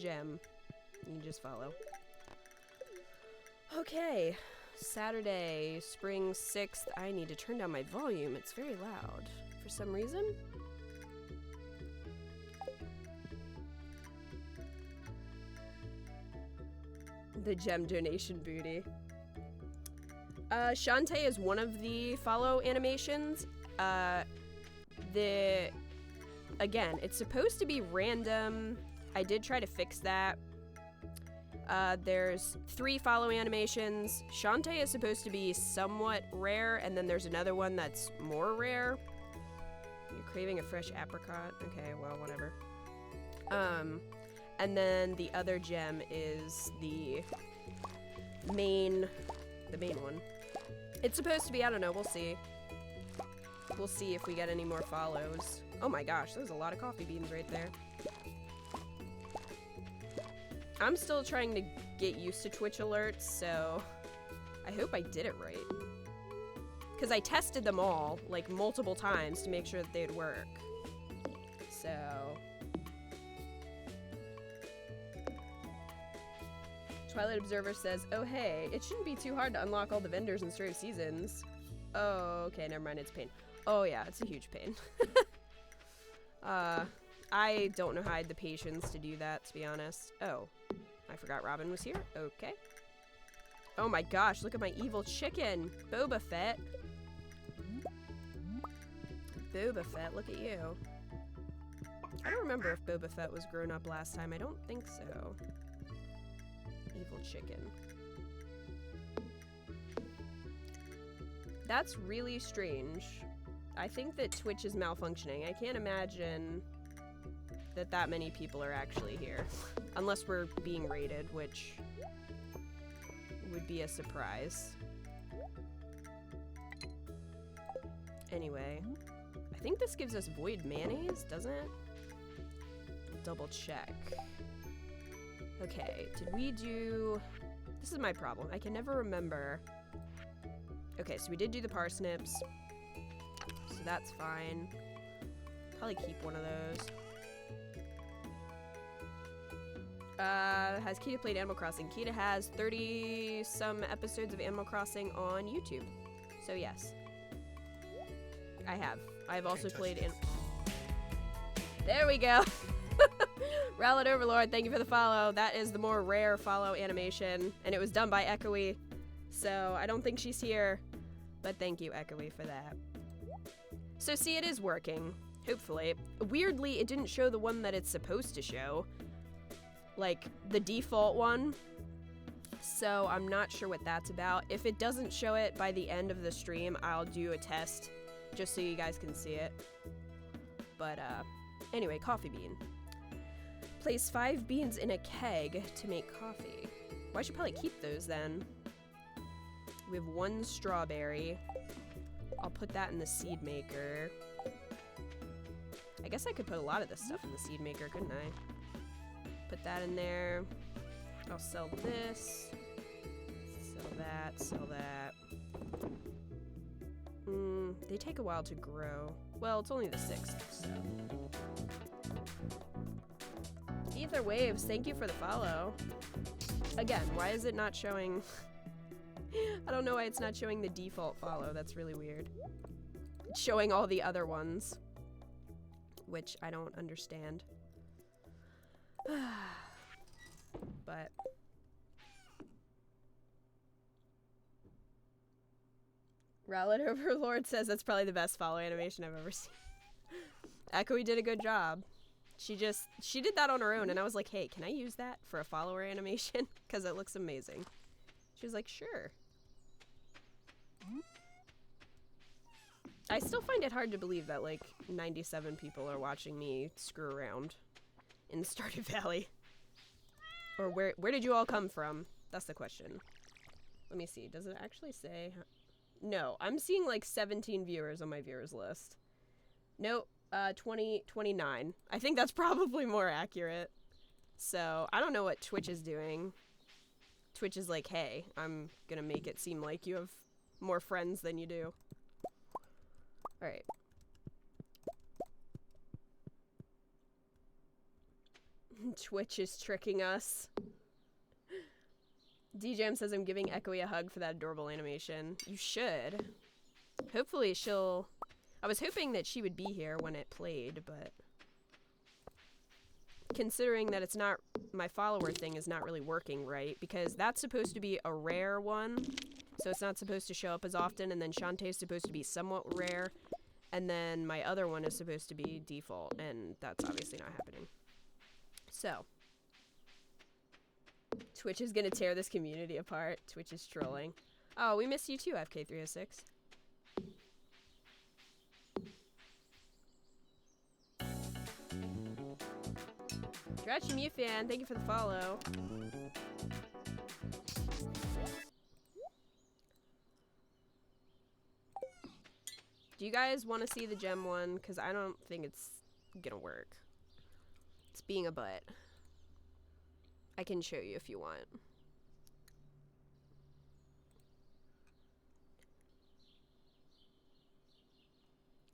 gem. You can just follow. Okay. Saturday, spring 6th. I need to turn down my volume. It's very loud for some reason. The gem donation booty. Shantae is one of the follow animations. Again, it's supposed to be random. I did try to fix that. There's 3 follow animations. Shantae is supposed to be somewhat rare, and then there's another one that's more rare. You're craving a fresh apricot? Okay, well, whatever. And then the other gem is the main one. It's supposed to be, I don't know, we'll see. We'll see if we get any more follows. Oh my gosh, there's a lot of coffee beans right there. I'm still trying to get used to Twitch alerts, so I hope I did it right. Because I tested them all, like, multiple times to make sure that they'd work. So... Twilight Observer says, oh hey, it shouldn't be too hard to unlock all the vendors in Stardew Seasons. Oh, okay, never mind, it's a pain. Oh yeah, it's a huge pain. I don't know how I had the patience to do that, to be honest. Oh, I forgot Robin was here. Okay. Oh my gosh, look at my evil chicken. Boba Fett. Boba Fett, look at you. I don't remember if Boba Fett was grown up last time. I don't think so. Evil chicken. That's really strange. I think that Twitch is malfunctioning. I can't imagine that many people are actually here. Unless we're being raided, which would be a surprise. Anyway, I think this gives us void mayonnaise, doesn't it? Double check. Okay, did we do... This is my problem. I can never remember. Okay, so we did do the parsnips. So that's fine. Probably keep one of those. Has Kita played Animal Crossing? Kita has 30-some episodes of Animal Crossing on YouTube. So yes. I have. I've also played... There we go! Rowlet Overlord, thank you for the follow. That is the more rare follow animation, and it was done by Echoey, so I don't think she's here, but thank you, Echoey, for that. So see, it is working, hopefully. Weirdly, it didn't show the one that it's supposed to show, like the default one, so I'm not sure what that's about. If it doesn't show it by the end of the stream, I'll do a test, just so you guys can see it. But, anyway, coffee bean. Place 5 beans in a keg to make coffee. Well, I should probably keep those then. We have 1 strawberry. I'll put that in the seed maker. I guess I could put a lot of this stuff in the seed maker, couldn't I? Put that in there. I'll sell this. Sell that, sell that. They take a while to grow. Well, it's only the 6th, so... Ether Waves, thank you for the follow. Again, why is it not showing... I don't know why it's not showing the default follow. That's really weird. It's showing all the other ones, which I don't understand. But... Rowlet Overlord says that's probably the best follow animation I've ever seen. Echoey did a good job. She did that on her own, and I was like, hey, can I use that for a follower animation? Because it looks amazing. She was like, sure. I still find it hard to believe that, like, 97 people are watching me screw around in Stardew Valley. Or where did you all come from? That's the question. Let me see. Does it actually say? No, I'm seeing, like, 17 viewers on my viewers list. Nope. 29. I think that's probably more accurate. So, I don't know what Twitch is doing. Twitch is like, hey, I'm gonna make it seem like you have more friends than you do. Alright. Twitch is tricking us. DJM says I'm giving Echoey a hug for that adorable animation. You should. Hopefully she'll... I was hoping that she would be here when it played, but... Considering that it's not... My follower thing is not really working right, because that's supposed to be a rare one, so it's not supposed to show up as often, and then Shantae's supposed to be somewhat rare, and then my other one is supposed to be default, and that's obviously not happening. So... Twitch is gonna tear this community apart. Twitch is trolling. Oh, we miss you too, FK306. Scratchy Mew fan, thank you for the follow. Do you guys want to see the gem one? Because I don't think it's gonna work. It's being a butt. I can show you if you want.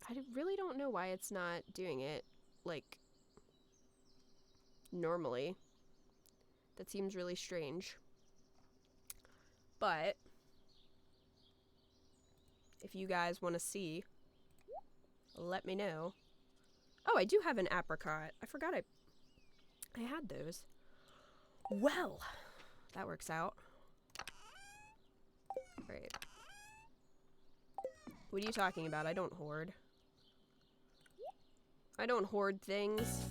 I really don't know why it's not doing it, like, normally. That seems really strange. But, if you guys want to see, let me know. Oh, I do have an apricot. I forgot I had those. Well, that works out. Right. What are you talking about? I don't hoard. I don't hoard things.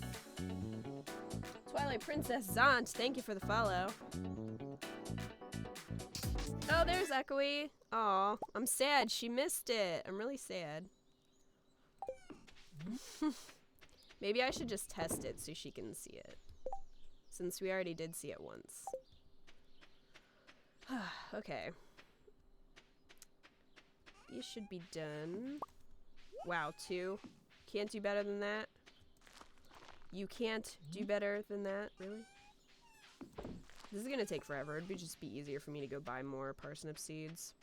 Twilight Princess Zant, thank you for the follow. Oh, there's Echoey. Aw, I'm sad. She missed it. I'm really sad. Maybe I should just test it so she can see it. Since we already did see it once. Okay. These should be done. Wow, 2. Can't do better than that? You can't do better than that? Really? This is gonna take forever. It'd just be easier for me to go buy more parsnip seeds.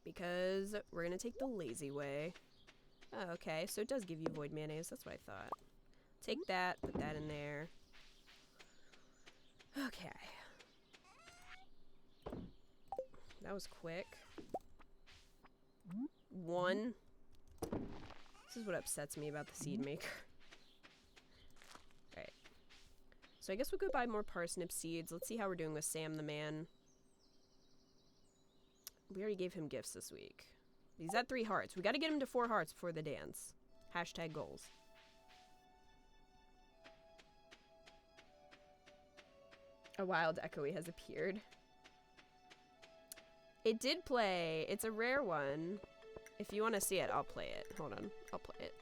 Because we're gonna take the lazy way. Oh, okay. So it does give you void mayonnaise. That's what I thought. Take that, put that in there. Okay. That was quick. 1. This is what upsets me about the seed maker. Alright. So I guess we'll go buy more parsnip seeds. Let's see how we're doing with Sam the man. We already gave him gifts this week. He's at 3 hearts. We gotta get him to 4 hearts before the dance. Hashtag goals. A wild echoey has appeared. It did play. It's a rare one. If you want to see it, I'll play it. Hold on. I'll play it.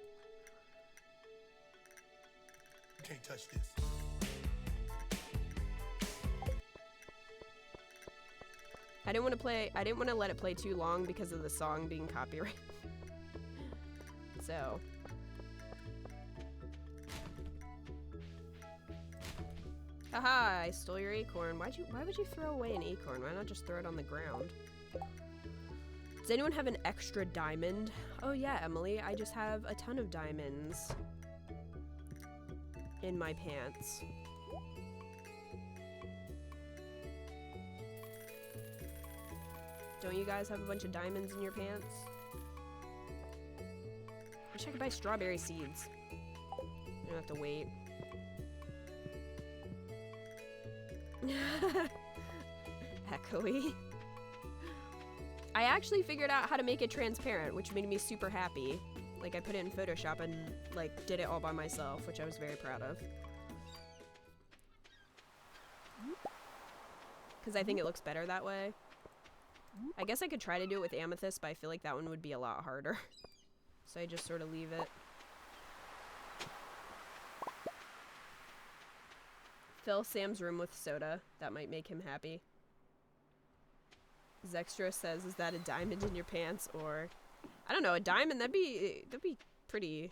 Can't touch this. I didn't want to let it play too long because of the song being copyrighted. So. Haha, I stole your acorn. Why would you throw away an acorn? Why not just throw it on the ground? Does anyone have an extra diamond? Oh yeah, Emily, I just have a ton of diamonds in my pants. Don't you guys have a bunch of diamonds in your pants? I wish I could buy strawberry seeds. You don't have to wait. Echoey. I actually figured out how to make it transparent, which made me super happy. Like, I put it in Photoshop and, like, did it all by myself, which I was very proud of. Because I think it looks better that way. I guess I could try to do it with amethyst, but I feel like that one would be a lot harder. So I just sort of leave it. Fill Sam's room with soda. That might make him happy. Zextra says, is that a diamond in your pants? Or, I don't know, a diamond, that'd be pretty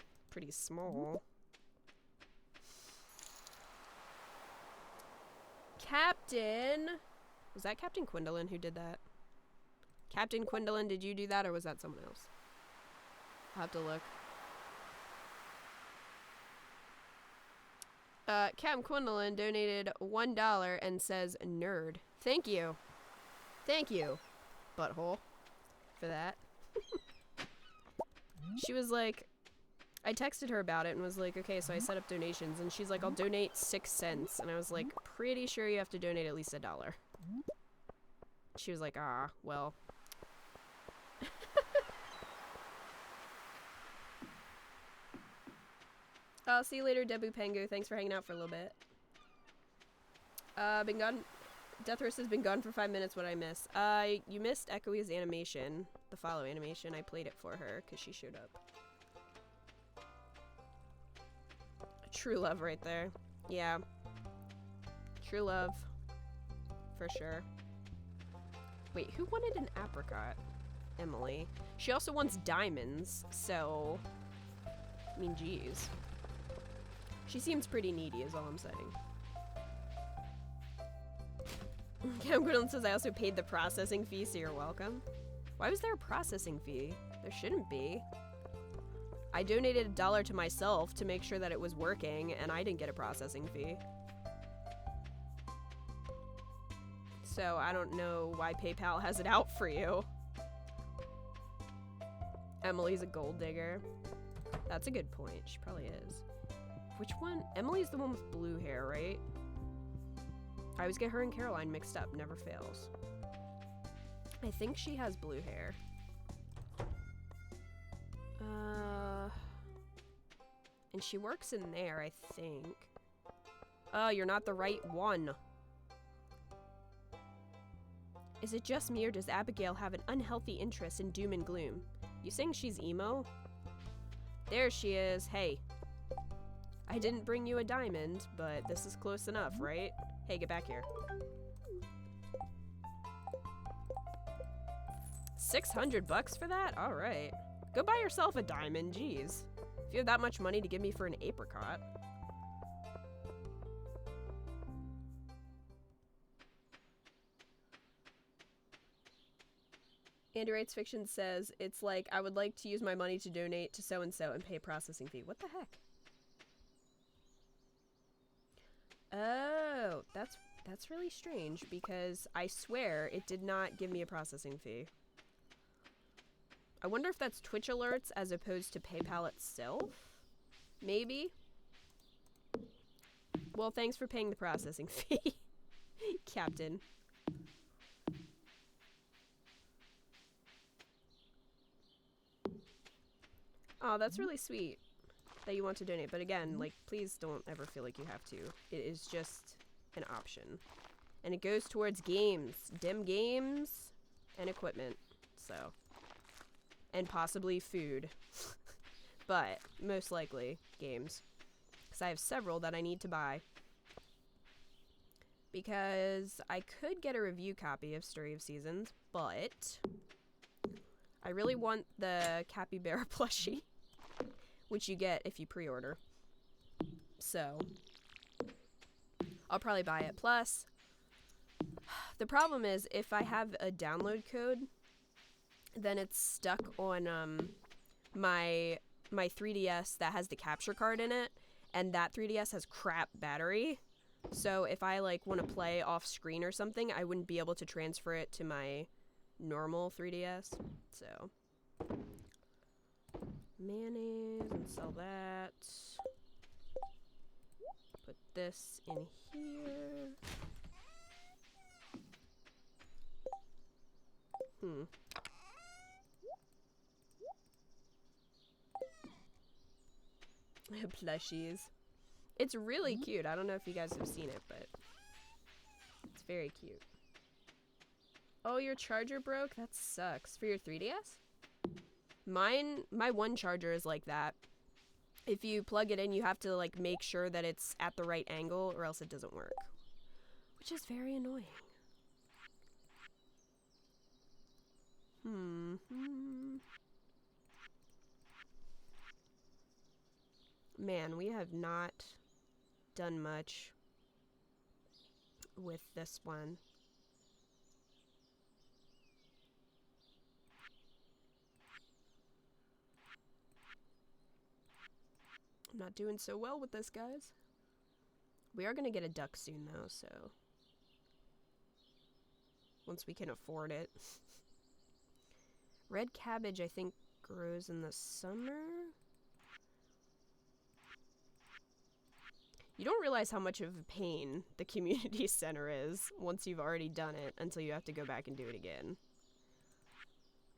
small. Captain! Was that Captain Quindolin who did that? Captain Quindolin, did you do that or was that someone else? I'll have to look. Cam Quindlen donated $1 and says nerd. Thank you. Thank you, butthole, for that. She was like, I texted her about it and was like, okay, so I set up donations, and she's like, I'll donate 6 cents. And I was like, pretty sure you have to donate at least $1. She was like, ah, well. I'll see you later, Debu Pengu. Thanks for hanging out for a little bit. Been gone. Deathris has been gone for 5 minutes. What I miss? You missed Echoey's animation, the follow animation. I played it for her because she showed up. True love right there. Yeah. True love. For sure. Wait, who wanted an apricot? Emily. She also wants diamonds, so... I mean, geez. She seems pretty needy is all I'm saying. Cam Griddle says I also paid the processing fee, so you're welcome. Why was there a processing fee? There shouldn't be. I donated $1 to myself to make sure that it was working, and I didn't get a processing fee. So I don't know why PayPal has it out for you. Emily's a gold digger. That's a good point. She probably is. Which one? Emily's the one with blue hair, right? I always get her and Caroline mixed up. Never fails. I think she has blue hair. And she works in there, I think. Oh, you're not the right one. Is it just me, or does Abigail have an unhealthy interest in doom and gloom? You saying she's emo? There she is. Hey. I didn't bring you a diamond, but this is close enough, right? Hey, get back here. 600 bucks for that? All right. Go buy yourself a diamond, jeez. If you have that much money to give me for an apricot. Andy Wrights Fiction says, it's like, I would like to use my money to donate to so-and-so and pay a processing fee. What the heck? Oh, that's really strange, because I swear it did not give me a processing fee. I wonder if that's Twitch alerts as opposed to PayPal itself? Maybe? Well, thanks for paying the processing fee, Captain. Oh, that's really sweet that you want to donate. But again, like, please don't ever feel like you have to. It is just an option. And it goes towards games. Dim games and equipment. So. And possibly food. But most likely games. Because I have several that I need to buy. Because I could get a review copy of Story of Seasons, but I really want the capybara plushie, which you get if you pre-order. So I'll probably buy it. Plus, the problem is if I have a download code, then it's stuck on my 3DS that has the capture card in it, and that 3DS has crap battery. So if I like want to play off screen or something, I wouldn't be able to transfer it to my normal 3DS. So mayonnaise, and sell that. Put this in here. Plushies. It's really cute. I don't know if you guys have seen it, but it's very cute. Oh, your charger broke? That sucks. For your 3DS? My one charger is like that. If you plug it in, you have to like make sure that it's at the right angle or else it doesn't work. Which is very annoying. Man, we have not done much with this one. I'm not doing so well with this, guys. We are gonna get a duck soon, though, so... Once we can afford it. Red cabbage, I think, grows in the summer? You don't realize how much of a pain the community center is once you've already done it until you have to go back and do it again.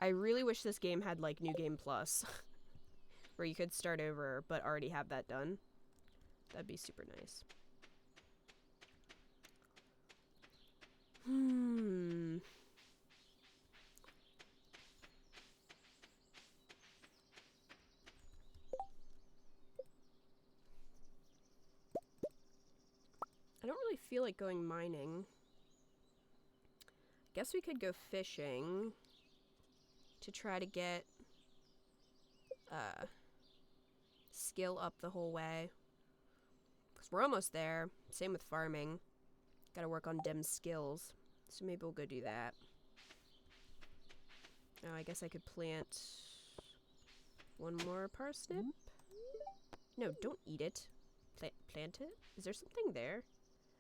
I really wish this game had, like, New Game Plus, where you could start over but already have that done. That'd be super nice. I don't really feel like going mining. Guess we could go fishing to try to get skill up the whole way. Because we're almost there. Same with farming. Gotta work on dem skills. So maybe we'll go do that. Oh, I guess I could plant one more parsnip. No, don't eat it. Plant it? Is there something there?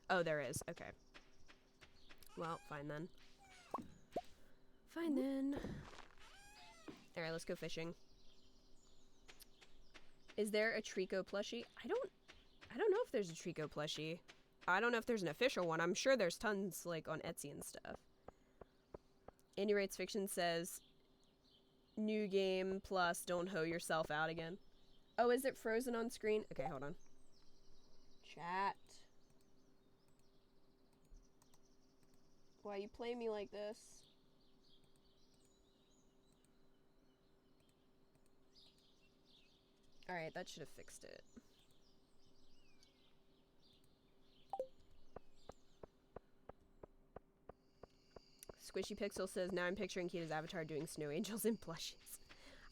Oh, there is. Okay. Well, fine then. Fine then. Alright, let's go fishing. Is there a Trico plushie? I don't know if there's a Trico plushie. I don't know if there's an official one. I'm sure there's tons, like, on Etsy and stuff. Andy Writes Fiction says, New Game Plus, don't hoe yourself out again. Oh, is it frozen on screen? Okay, hold on. Chat. Why you play me like this? Alright, that should have fixed it. Squishy Pixel says, now I'm picturing Kita's avatar doing snow angels and plushies.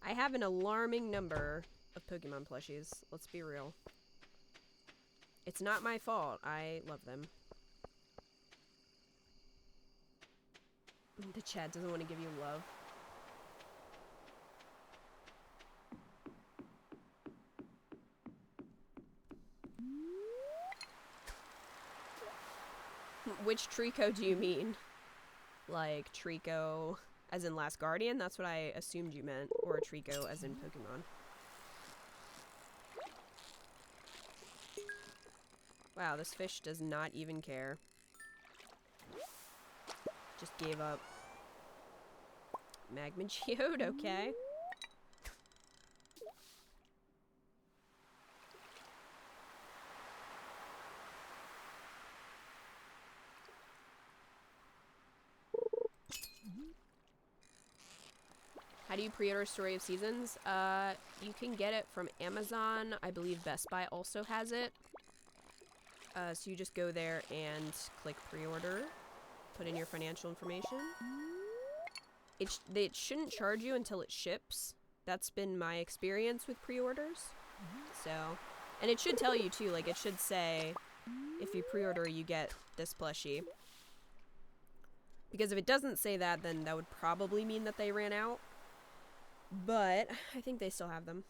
I have an alarming number of Pokemon plushies. Let's be real. It's not my fault. I love them. The chat doesn't want to give you love. Which Trico do you mean? Like Trico as in Last Guardian? That's what I assumed you meant. Or Trico as in Pokemon. Wow, this fish does not even care. Just gave up. Magma Geode, okay. How do you pre-order Story of Seasons? You can get it from Amazon. I believe Best Buy also has it. So you just go there and click pre-order. Put in your financial information. It shouldn't charge you until it ships. That's been my experience with pre-orders. So, and it should tell you too, like it should say, if you pre-order you get this plushie. Because if it doesn't say that, then that would probably mean that they ran out. But I think they still have them.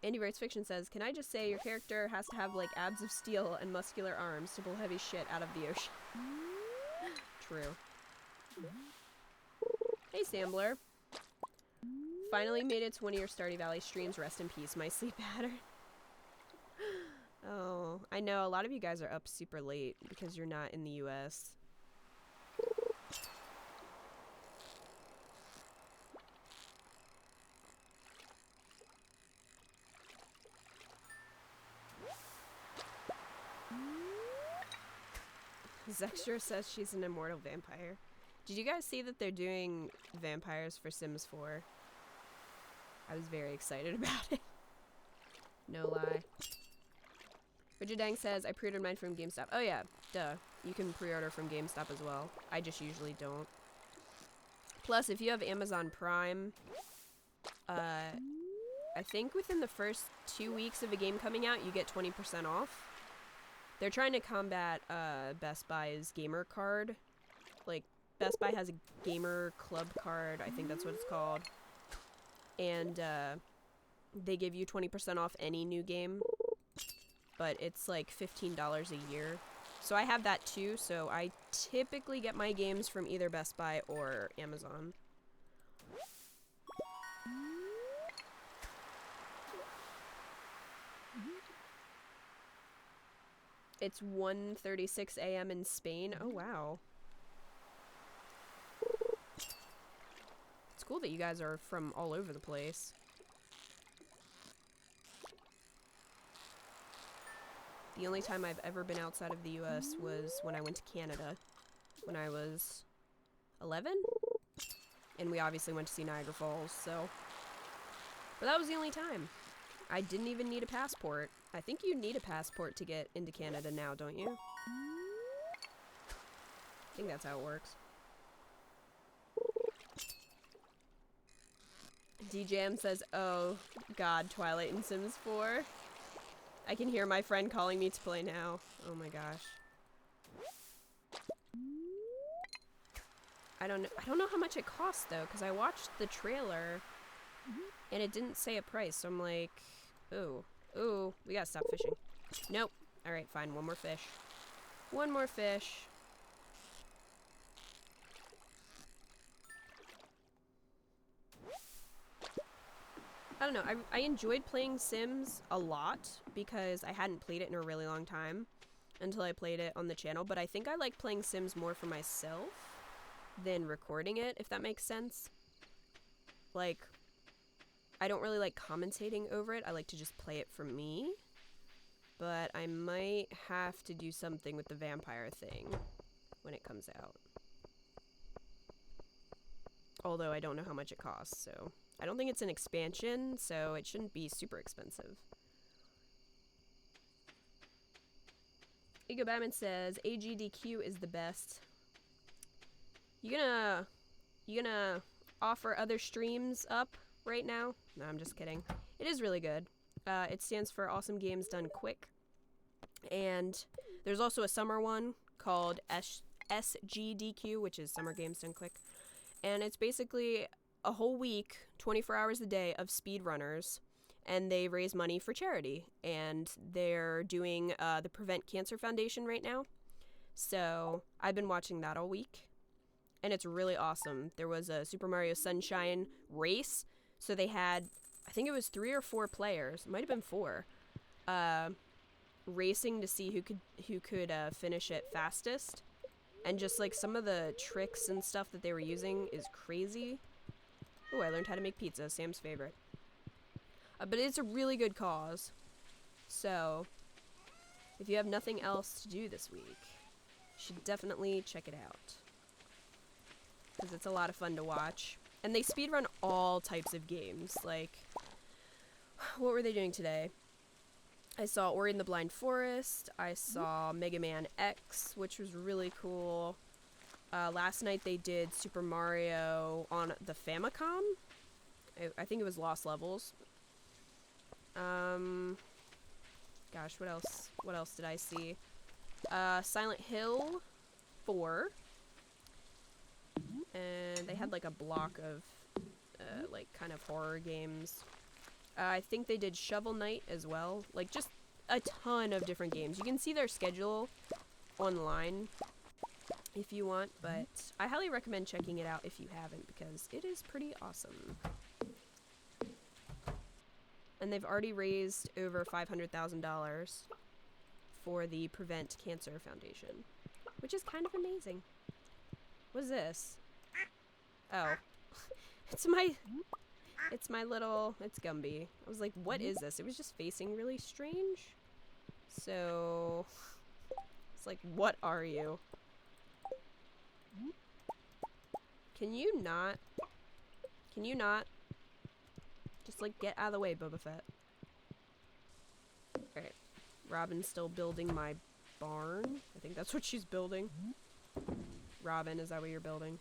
Andy Writes Fiction says, can I just say your character has to have like abs of steel and muscular arms to pull heavy shit out of the ocean. True. Hey Sambler. Finally made it to one of your Stardew Valley streams. Rest in peace, my sleep pattern. Oh, I know a lot of you guys are up super late because you're not in the US. Zextra says she's an immortal vampire. Did you guys see that they're doing vampires for Sims 4? I was very excited about it. No lie. Richard Dang says, I pre-ordered mine from GameStop. Oh yeah, duh. You can pre-order from GameStop as well. I just usually don't. Plus, if you have Amazon Prime, I think within the first 2 weeks of a game coming out, you get 20% off. They're trying to combat Best Buy's gamer card. Like, Best Buy has a gamer club card. I think that's what it's called. And they give you 20% off any new game. But it's like $15 a year. So I have that too, so I typically get my games from either Best Buy or Amazon. It's 1:36 a.m. in Spain. Oh, wow. It's cool that you guys are from all over the place. The only time I've ever been outside of the US was when I went to Canada when I was 11. And we obviously went to see Niagara Falls, so... But that was the only time. I didn't even need a passport. I think you need a passport to get into Canada now, don't you? I think that's how it works. DJM says, oh god, Twilight and Sims 4. I can hear my friend calling me to play now. Oh my gosh. I don't know how much it costs though, because I watched the trailer and it didn't say a price, so I'm like, ooh, we gotta stop fishing. Nope. Alright, fine, one more fish. One more fish. I don't know, I enjoyed playing Sims a lot because I hadn't played it in a really long time until I played it on the channel, but I think I like playing Sims more for myself than recording it, if that makes sense. Like, I don't really like commentating over it, I like to just play it for me, but I might have to do something with the vampire thing when it comes out. Although I don't know how much it costs, so... I don't think it's an expansion, so it shouldn't be super expensive. Ego Batman says, AGDQ is the best. You gonna offer other streams up right now? No, I'm just kidding. It is really good. It stands for Awesome Games Done Quick. And there's also a summer one called SGDQ, which is Summer Games Done Quick. And it's basically a whole week, 24 hours a day of speedrunners, and they raise money for charity. And they're doing the Prevent Cancer Foundation right now. So I've been watching that all week, and it's really awesome. There was a Super Mario Sunshine race, so they had, I think it was 3 or 4 players, it might have been 4, racing to see who could finish it fastest. And just like some of the tricks and stuff that they were using is crazy. Oh, I learned how to make pizza, Sam's favorite. But it's a really good cause. So, if you have nothing else to do this week, you should definitely check it out. Because it's a lot of fun to watch. And they speedrun all types of games. Like, what were they doing today? I saw Ori and the Blind Forest. I saw Mega Man X, which was really cool. Last night they did Super Mario on the Famicom. I think it was Lost Levels. Gosh, what else? What else did I see? Silent Hill 4. And they had like a block of like kind of horror games. I think they did Shovel Knight as well. Like just a ton of different games. You can see their schedule online if you want, but I highly recommend checking it out if you haven't, because it is pretty awesome. And they've already raised over $500,000 for the Prevent Cancer Foundation, which is kind of amazing. What is this? Oh. It's my little, it's Gumby. I was like, what is this? It was just facing really strange. So, it's like, what are you? Can you not just like get out of the way, Boba Fett? Alright. Robin's still building my barn. I think that's what she's building. Robin, is that what you're building?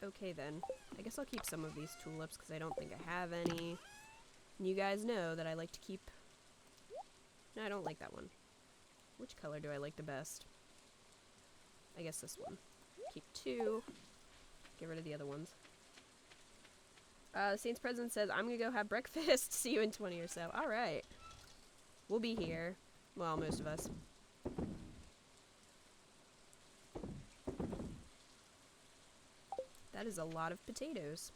Okay then. I guess I'll keep some of these tulips because I don't think I have any. And you guys know that I like to keep... No, I don't like that one. Which color do I like the best? I guess this one. Keep 2. Get rid of the other ones. Saints President says, I'm gonna go have breakfast. See you in 20 or so. Alright. We'll be here. Well, most of us. That is a lot of potatoes.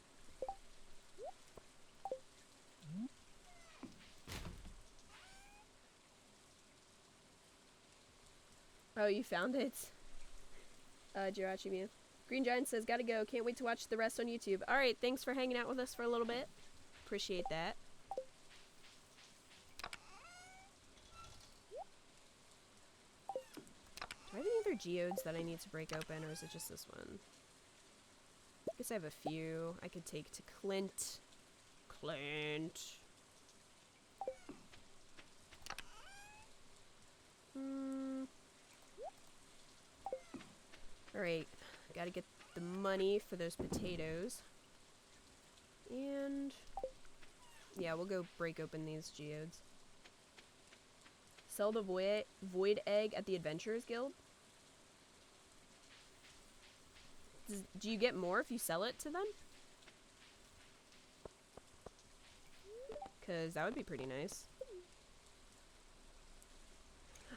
Oh, you found it? Jirachi Mia. Green Giant says, gotta go. Can't wait to watch the rest on YouTube. Alright, thanks for hanging out with us for a little bit. Appreciate that. Do I have any other geodes that I need to break open, or is it just this one? I guess I have a few I could take to Clint. Alright, gotta get the money for those potatoes. And... yeah, we'll go break open these geodes. Sell the void egg at the Adventurers Guild? Do you get more if you sell it to them? Because that would be pretty nice.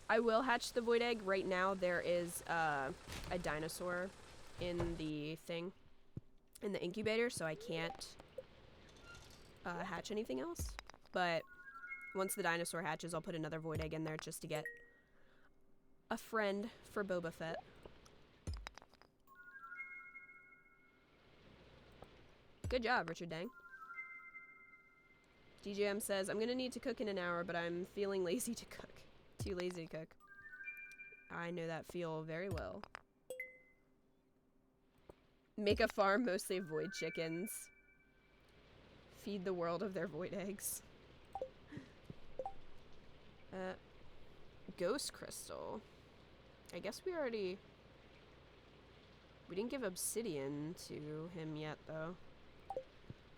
I will hatch the void egg. Right now there is a dinosaur in the thing. In the incubator, so I can't hatch anything else. But once the dinosaur hatches, I'll put another void egg in there just to get a friend for Boba Fett. Good job, Richard Dang. DJM says, I'm gonna need to cook in an hour, but I'm feeling lazy to cook. Too lazy to cook. I know that feel very well. Make a farm mostly of void chickens. Feed the world of their void eggs. Ghost crystal. I guess we already... we didn't give obsidian to him yet, though.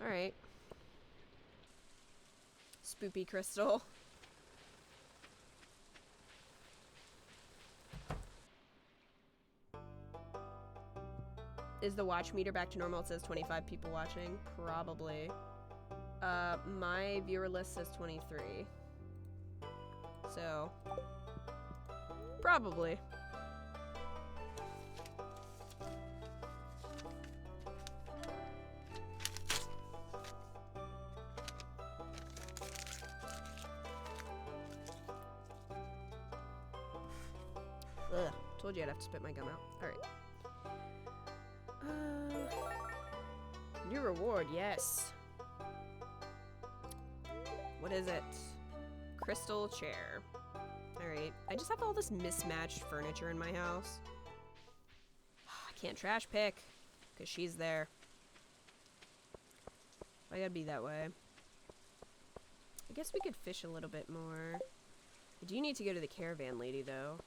Alright. Spoopy crystal. Is the watch meter back to normal? It says 25 people watching. Probably. My viewer list says 23. So, probably. Ugh, told you I'd have to spit my gum out. Alright. New reward, yes. What is it? Crystal chair. Alright. I just have all this mismatched furniture in my house. I can't trash pick, because she's there. I gotta be that way. I guess we could fish a little bit more. I do need to go to the caravan lady, though.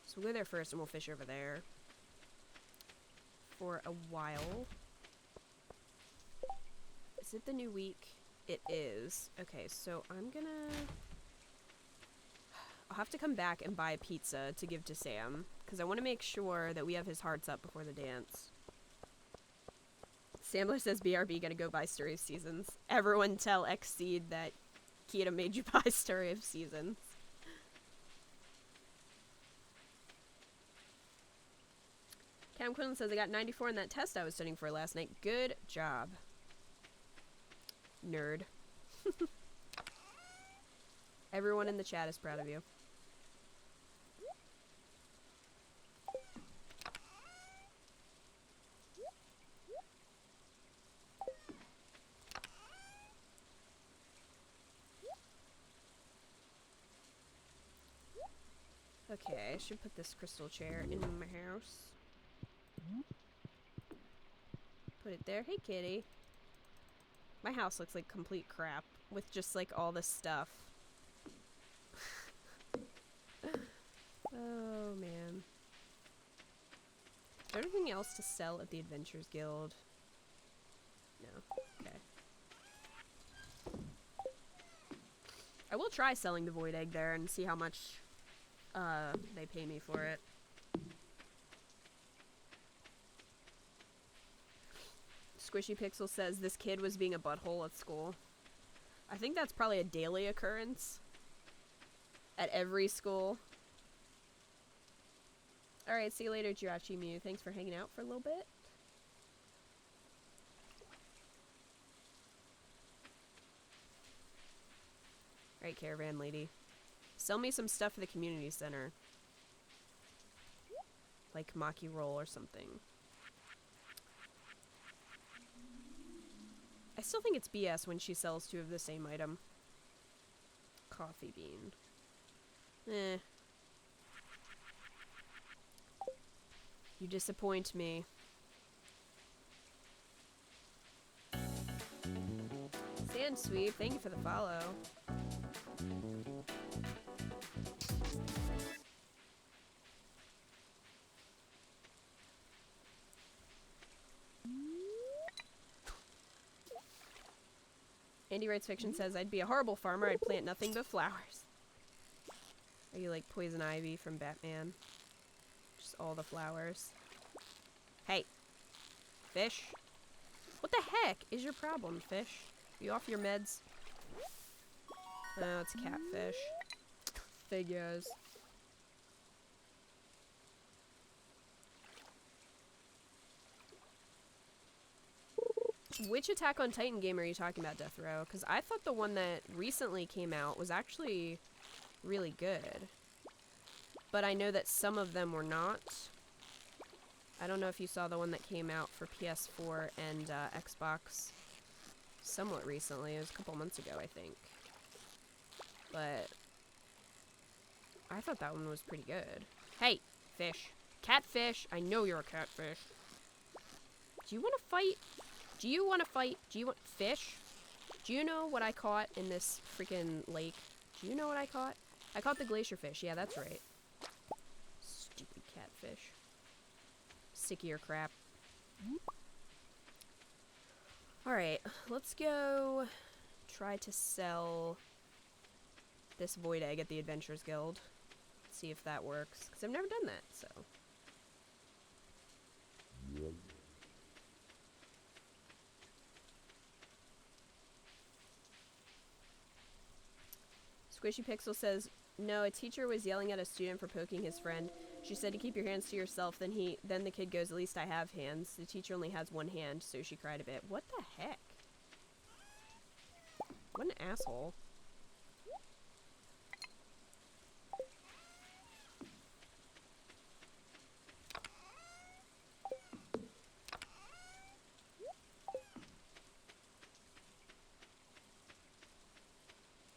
So we'll go there first, and we'll fish over there. For a while. Is it the new week? It is. Okay, so I'm gonna... I'll have to come back and buy a pizza to give to Sam, because I want to make sure that we have his hearts up before the dance. Samler says, BRB, gonna go buy Story of Seasons. Everyone tell Xseed that Kita made you buy Story of Seasons. Cam Quinlan says, I got 94 in that test I was studying for last night. Good job. Nerd. Everyone in the chat is proud of you. Okay, I should put this crystal chair in my house. Put it there. Hey, kitty. My house looks like complete crap with just like all this stuff. Oh man. Is there anything else to sell at the Adventurers Guild? No. Okay. I will try selling the void egg there and see how much they pay me for it. Squishy Pixel says this kid was being a butthole at school. I think that's probably a daily occurrence at every school. Alright, see you later, Jirachi Mew. Thanks for hanging out for a little bit. Alright, Caravan Lady. Sell me some stuff at the community center. Like Maki Roll or something. I still think it's BS when she sells two of the same item. Coffee bean. Eh. You disappoint me. Sand Sweep, thank you for the follow. Andy Writes Fiction says, I'd be a horrible farmer, I'd plant nothing but flowers. Are you like Poison Ivy from Batman? Just all the flowers. Hey. Fish. What the heck is your problem, fish? Are you off your meds? Oh, it's catfish. Figures. Which Attack on Titan game are you talking about, Death Row? Because I thought the one that recently came out was actually really good. But I know that some of them were not. I don't know if you saw the one that came out for PS4 and Xbox somewhat recently. It was a couple months ago, I think. But I thought that one was pretty good. Hey, fish. Catfish. I know you're a catfish. Do you want to fight? Do you want to fight? Do you want fish? Do you know what I caught in this freaking lake? Do you know what I caught? I caught the glacier fish. Yeah, that's right. Stupid catfish. Sick of your crap. Alright, let's go try to sell this void egg at the Adventurers Guild. See if that works. Because I've never done that, so. Squishy Pixel says, no, a teacher was yelling at a student for poking his friend. She said to keep your hands to yourself. Then the kid goes, at least I have hands. The teacher only has one hand, so she cried a bit. What the heck? What an asshole.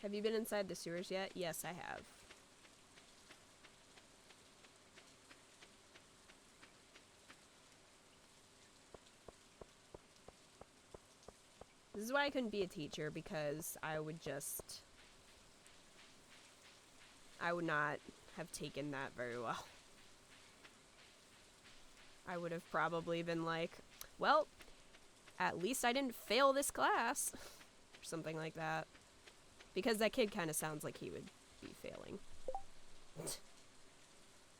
Have you been inside the sewers yet? Yes, I have. This is why I couldn't be a teacher, because I would not have taken that very well. I would have probably been like, well, at least I didn't fail this class. Or something like that. Because that kid kind of sounds like he would be failing.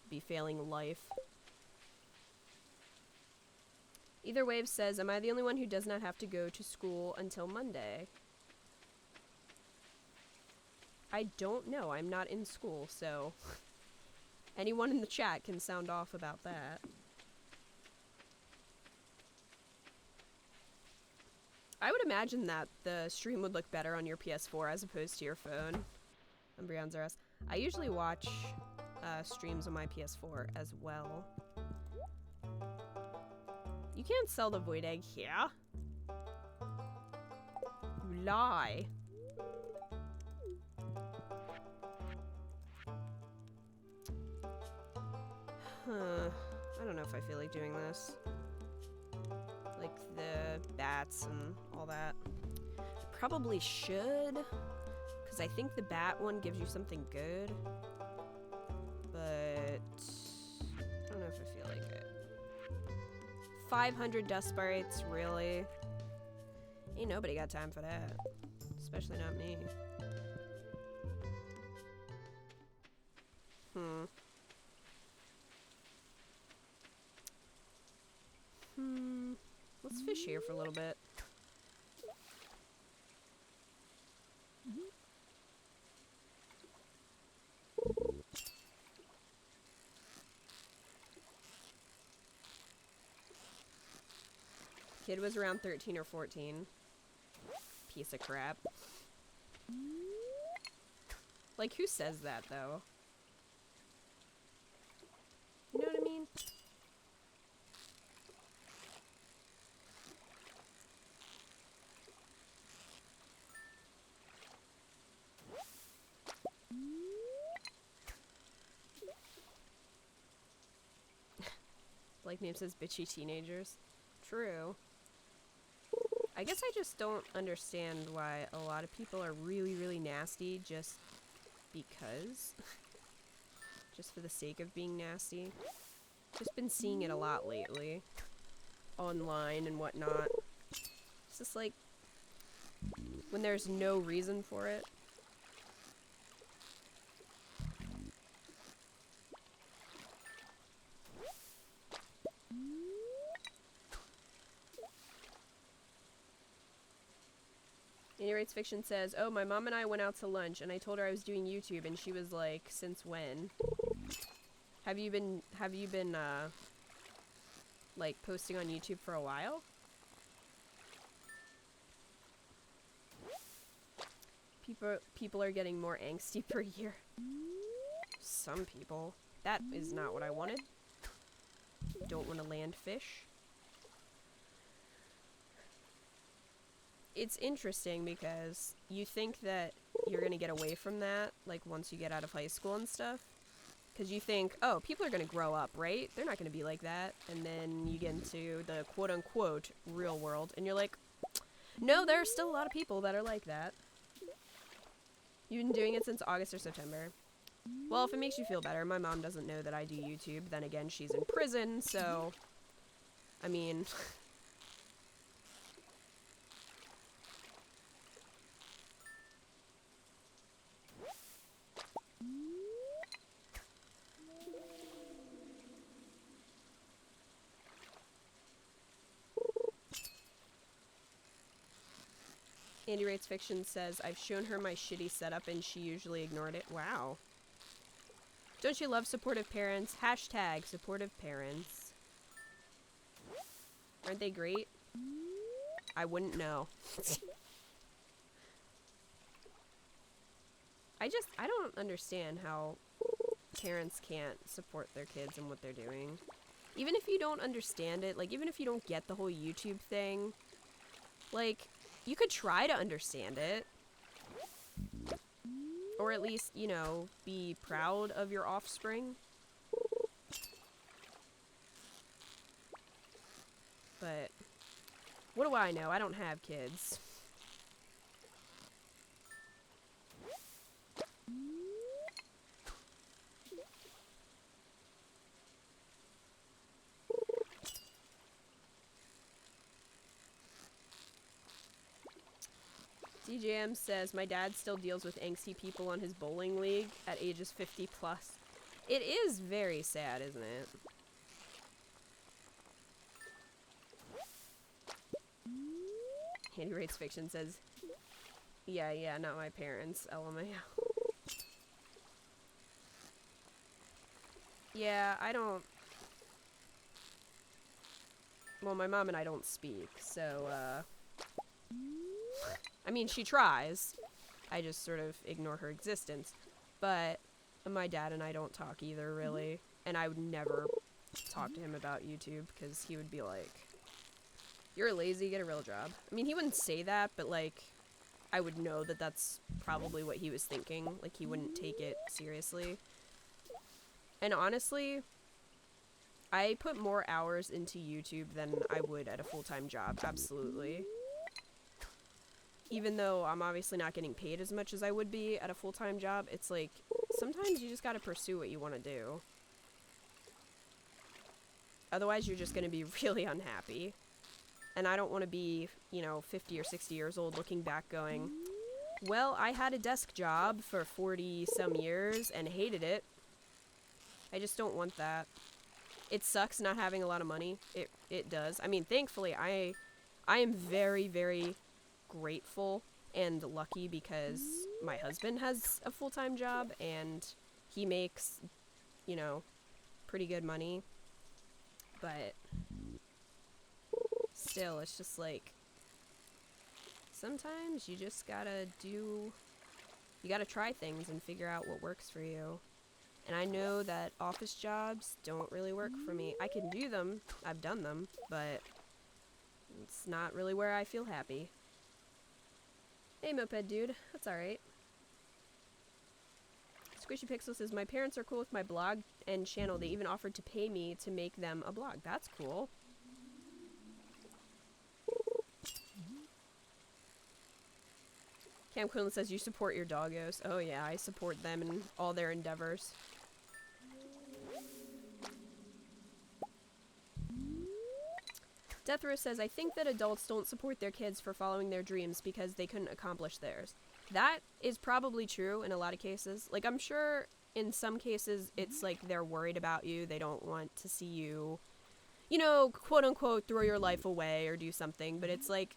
Be failing life. Either Wave says, am I the only one who does not have to go to school until Monday? I don't know. I'm not in school, so anyone in the chat can sound off about that. I would imagine that the stream would look better on your PS4 as opposed to your phone. Umbreon Zaras. I usually watch streams on my PS4 as well. You can't sell the void egg here. You lie. Huh. I don't know if I feel like doing this. Like the bats and all that. I probably should, because I think the bat one gives you something good. But I don't know if I feel like it. 500 dust sprites, really? Ain't nobody got time for that. Especially not me. Let's fish here for a little bit. Kid was around 13 or 14. Piece of crap. Like, who says that, though? You know what I mean? Like name says bitchy teenagers. True. I guess I just don't understand why a lot of people are really, really nasty just because. Just for the sake of being nasty. Just been seeing it a lot lately. Online and whatnot. It's just like when there's no reason for it. Any Rates Fiction says, oh, my mom and I went out to lunch and I told her I was doing YouTube and she was like, since when? Have you been, like, posting on YouTube for a while? People are getting more angsty per year. Some people. That is not what I wanted. Don't want to land fish. It's interesting because you think that you're gonna get away from that, like, once you get out of high school and stuff. Because you think, oh, people are gonna grow up, right? They're not gonna be like that. And then you get into the quote-unquote real world, and you're like, no, there are still a lot of people that are like that. You've been doing it since August or September. Well, if it makes you feel better, my mom doesn't know that I do YouTube. Then again, she's in prison, so... I mean... Andy Rates Fiction says, I've shown her my shitty setup and she usually ignored it. Wow. Don't you love supportive parents? Hashtag supportive parents. Aren't they great? I wouldn't know. I don't understand how parents can't support their kids and what they're doing. Even if you don't understand it, like, even if you don't get the whole YouTube thing, like, you could try to understand it. Or at least, you know, be proud of your offspring. But, what do I know? I don't have kids. DJM says, my dad still deals with angsty people on his bowling league at ages 50 plus. It is very sad, isn't it? Handy Rates Fiction says, yeah, not my parents, LMAO. Yeah, I don't... Well, my mom and I don't speak, so, I mean, she tries. I just sort of ignore her existence. But my dad and I don't talk either, really. And I would never talk to him about YouTube, because he would be like, you're lazy, get a real job. I mean, he wouldn't say that, but, like, I would know that that's probably what he was thinking. Like, he wouldn't take it seriously. And honestly, I put more hours into YouTube than I would at a full-time job, absolutely. Even though I'm obviously not getting paid as much as I would be at a full-time job, it's like, sometimes you just gotta pursue what you want to do. Otherwise, you're just going to be really unhappy. And I don't want to be, you know, 50 or 60 years old looking back going, well, I had a desk job for 40 some years and hated it. I just don't want that. It sucks not having a lot of money. It does. I mean, thankfully, I am very, very grateful and lucky because my husband has a full-time job and he makes, you know, pretty good money. But still, it's just like, sometimes you just gotta try things and figure out what works for you. And I know that office jobs don't really work for me. I can do them, I've done them, but it's not really where I feel happy. Hey, Moped Dude, that's alright. Squishy Pixel says, my parents are cool with my blog and channel. They even offered to pay me to make them a blog. That's cool. Cam Quinlan says, you support your doggos. Oh yeah, I support them in all their endeavors. Death Row says, I think that adults don't support their kids for following their dreams because they couldn't accomplish theirs. That is probably true in a lot of cases. Like, I'm sure in some cases it's like they're worried about you. They don't want to see you, you know, quote unquote, throw your life away or do something. But it's like,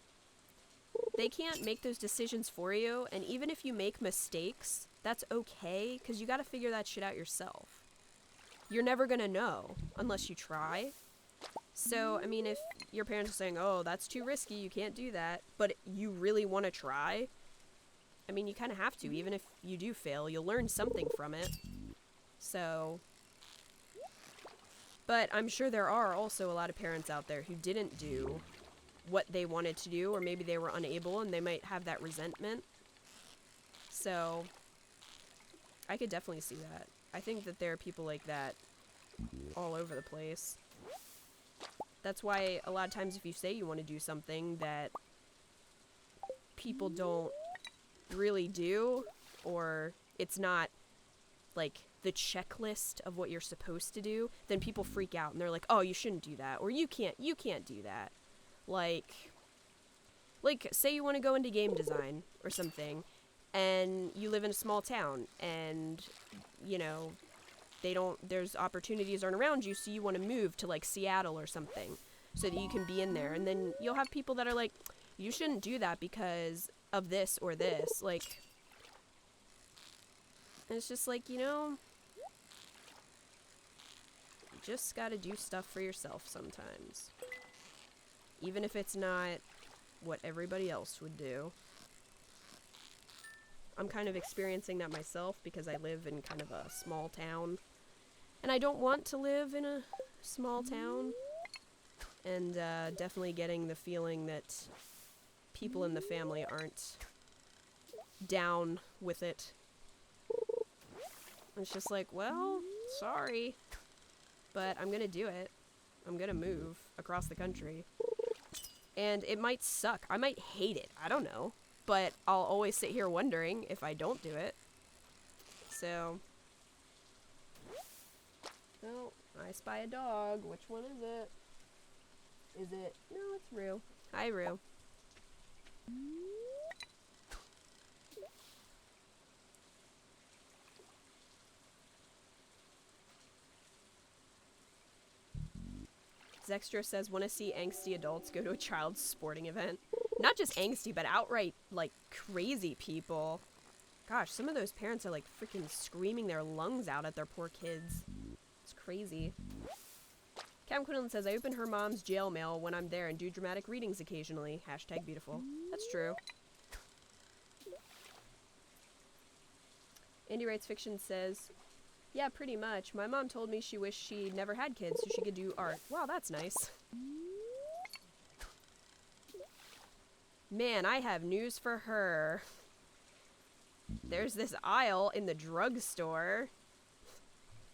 they can't make those decisions for you. And even if you make mistakes, that's okay, because you got to figure that shit out yourself. You're never going to know unless you try. So, I mean, if your parents are saying, oh, that's too risky, you can't do that, but you really want to try, I mean, you kind of have to. Even if you do fail, you'll learn something from it. So, but I'm sure there are also a lot of parents out there who didn't do what they wanted to do, or maybe they were unable and they might have that resentment. So, I could definitely see that. I think that there are people like that all over the place. That's why a lot of times if you say you want to do something that people don't really do, or it's not like the checklist of what you're supposed to do, then people freak out and they're like, oh, you shouldn't do that, or you can't do that. Like say you want to go into game design or something, and you live in a small town, and, you know, there's opportunities aren't around you, so you want to move to, like, Seattle or something, so that you can be in there, and then you'll have people that are like, you shouldn't do that because of this or this, like, and it's just like, you know, you just gotta do stuff for yourself sometimes. Even if it's not what everybody else would do. I'm kind of experiencing that myself because I live in kind of a small town. And I don't want to live in a small town. And definitely getting the feeling that people in the family aren't down with it. It's just like, well, sorry, but I'm gonna do it. I'm gonna move across the country. And it might suck. I might hate it. I don't know. But I'll always sit here wondering if I don't do it. So. Oh, I spy a dog. Which one is it? Is it? No, it's Rue. Hi, Rue. Zextra says, want to see angsty adults go to a child's sporting event. Not just angsty, but outright, like, crazy people. Gosh, some of those parents are, like, freaking screaming their lungs out at their poor kids. It's crazy. Cam Quinlan says, I open her mom's jail mail when I'm there and do dramatic readings occasionally. Hashtag beautiful. That's true. Indie Writes Fiction says, yeah, pretty much. My mom told me she wished she never had kids so she could do art. Wow, that's nice. Man, I have news for her. There's this aisle in the drugstore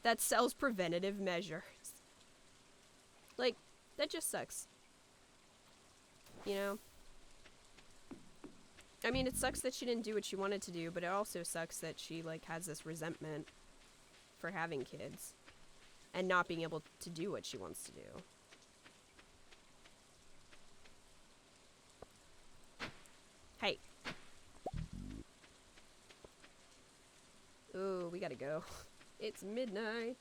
that sells preventative measures. Like, that just sucks. You know? I mean, it sucks that she didn't do what she wanted to do, but it also sucks that she, like, has this resentment for having kids. and not being able to do what she wants to do. Hey. Ooh, we gotta go. It's midnight.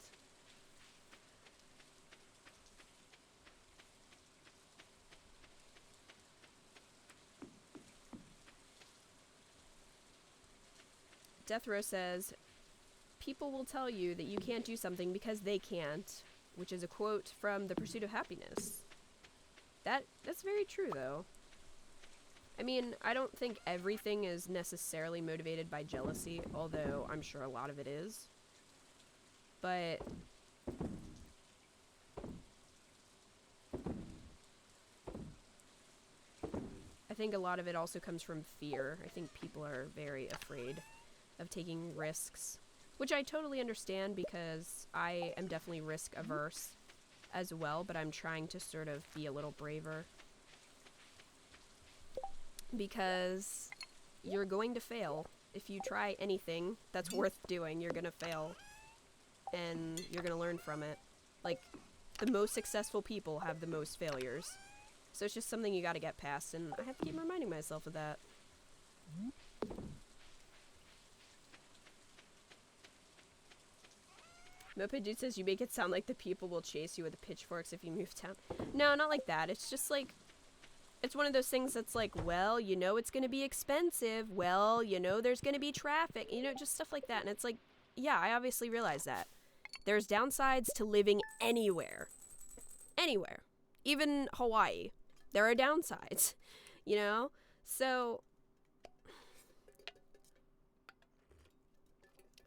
Death Row says, people will tell you that you can't do something because they can't, which is a quote from The Pursuit of Happiness. That's very true, though. I mean, I don't think everything is necessarily motivated by jealousy, although I'm sure a lot of it is. But I think a lot of it also comes from fear. I think people are very afraid of taking risks, which I totally understand because I am definitely risk averse as well, but I'm trying to sort of be a little braver. Because you're going to fail. If you try anything that's worth doing, you're gonna fail. And you're gonna learn from it. Like, the most successful people have the most failures. So it's just something you gotta get past, and I have to keep reminding myself of that. Moped Dude says you make it sound like the people will chase you with the pitchforks if you move town. No, not like that. It's just like, it's one of those things that's like, well, you know it's gonna be expensive. Well, you know there's gonna be traffic. You know, just stuff like that. And it's like, yeah, I obviously realize that. There's downsides to living anywhere. Anywhere. Even Hawaii. There are downsides. You know? So...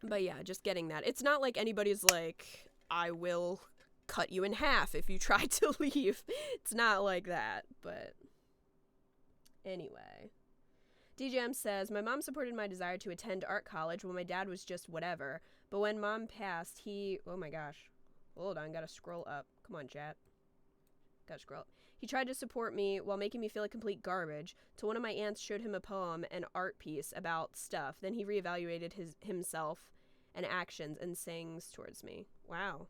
But yeah, just getting that. It's not like anybody's like, I will cut you in half if you try to leave. It's not like that, but... Anyway. DJM says, my mom supported my desire to attend art college when my dad was just whatever. But when mom passed, he... Oh my gosh. Hold on, gotta scroll up. Come on, chat. Gotta scroll up. He tried to support me while making me feel like complete garbage, till one of my aunts showed him a poem and art piece about stuff. Then he reevaluated himself and actions and sings towards me. Wow.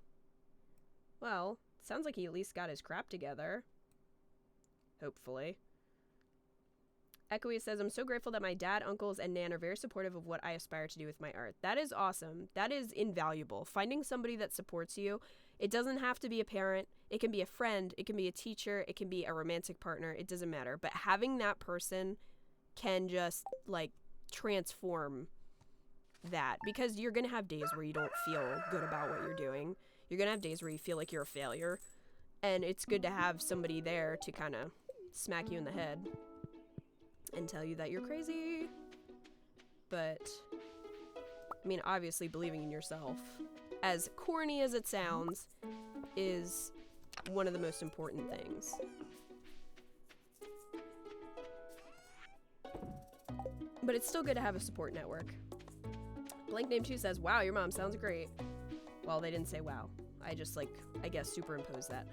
Well, sounds like he at least got his crap together. Hopefully. Echoey says, I'm so grateful that my dad, uncles, and nan are very supportive of what I aspire to do with my art. That is awesome. That is invaluable. Finding somebody that supports you, it doesn't have to be a parent. It can be a friend. It can be a teacher. It can be a romantic partner. It doesn't matter. But having that person can just, like, transform that. Because you're going to have days where you don't feel good about what you're doing. You're going to have days where you feel like you're a failure. And it's good to have somebody there to kind of smack you in the head and tell you that you're crazy. But, I mean, obviously believing in yourself, as corny as it sounds, is one of the most important things. But it's still good to have a support network. Blank Name 2 says, wow, your mom sounds great. Well, they didn't say wow. I just, like, I guess superimposed that.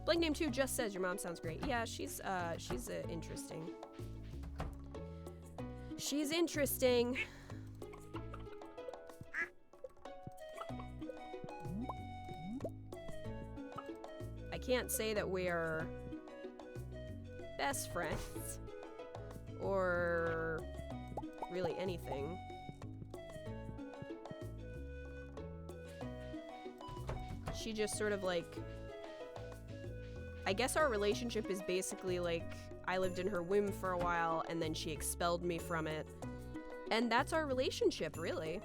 Blank Name 2 just says your mom sounds great. Yeah, she's interesting. She's interesting. I can't say that we're best friends or really anything. She just sort of like, I guess our relationship is basically like, I lived in her womb for a while and then she expelled me from it. And that's our relationship, really.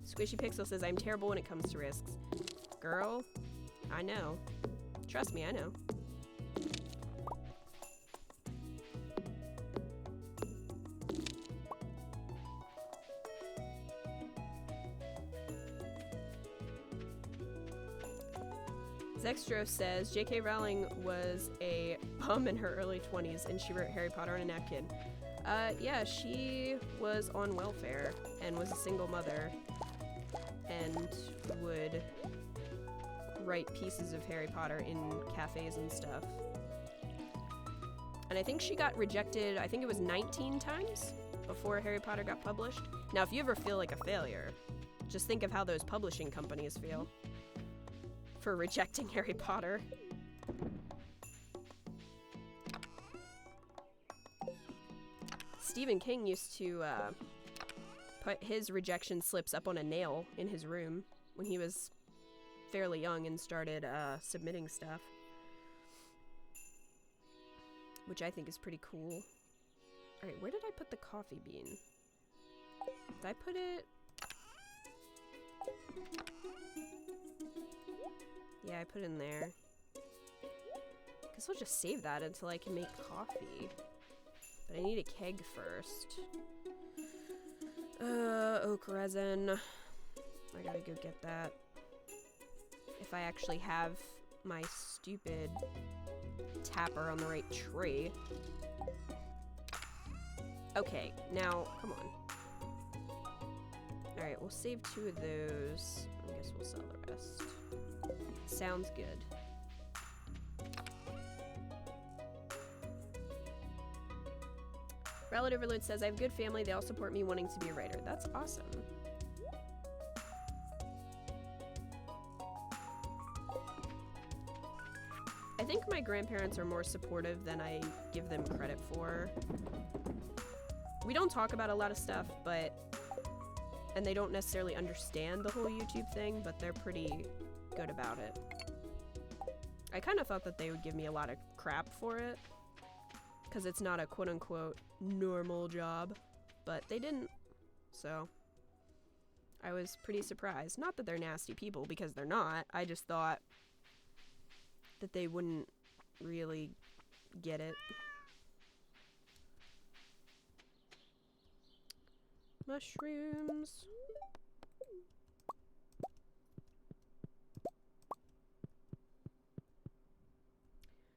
Squishy Pixel says, I'm terrible when it comes to risks. Girl, I know. Trust me, I know. Zextro says, J.K. Rowling was a bum in her early 20s and she wrote Harry Potter on a napkin. Yeah, she was on welfare and was a single mother and would write pieces of Harry Potter in cafes and stuff. And I think she got rejected, I think it was 19 times before Harry Potter got published. Now, if you ever feel like a failure, just think of how those publishing companies feel for rejecting Harry Potter. Stephen King used to put his rejection slips up on a nail in his room when he was fairly young and started submitting stuff, which I think is pretty cool. Alright, where did I put the coffee bean? Did I put it... Yeah, I put it in there. Guess I'll just save that until I can make coffee. But I need a keg first. Oak resin. I gotta go get that. If I actually have my stupid tapper on the right tree. Okay, now, come on. Alright, we'll save 2 of those. I guess we'll sell the rest. Sounds good. Rallet Overload says, I have a good family. They all support me wanting to be a writer. That's awesome. I think my grandparents are more supportive than I give them credit for. We don't talk about a lot of stuff, and they don't necessarily understand the whole YouTube thing, but they're pretty good about it. I kind of thought that they would give me a lot of crap for it, because it's not a quote-unquote normal job, but they didn't, so I was pretty surprised. Not that they're nasty people, because they're not. I just thought that they wouldn't really get it. Mushrooms.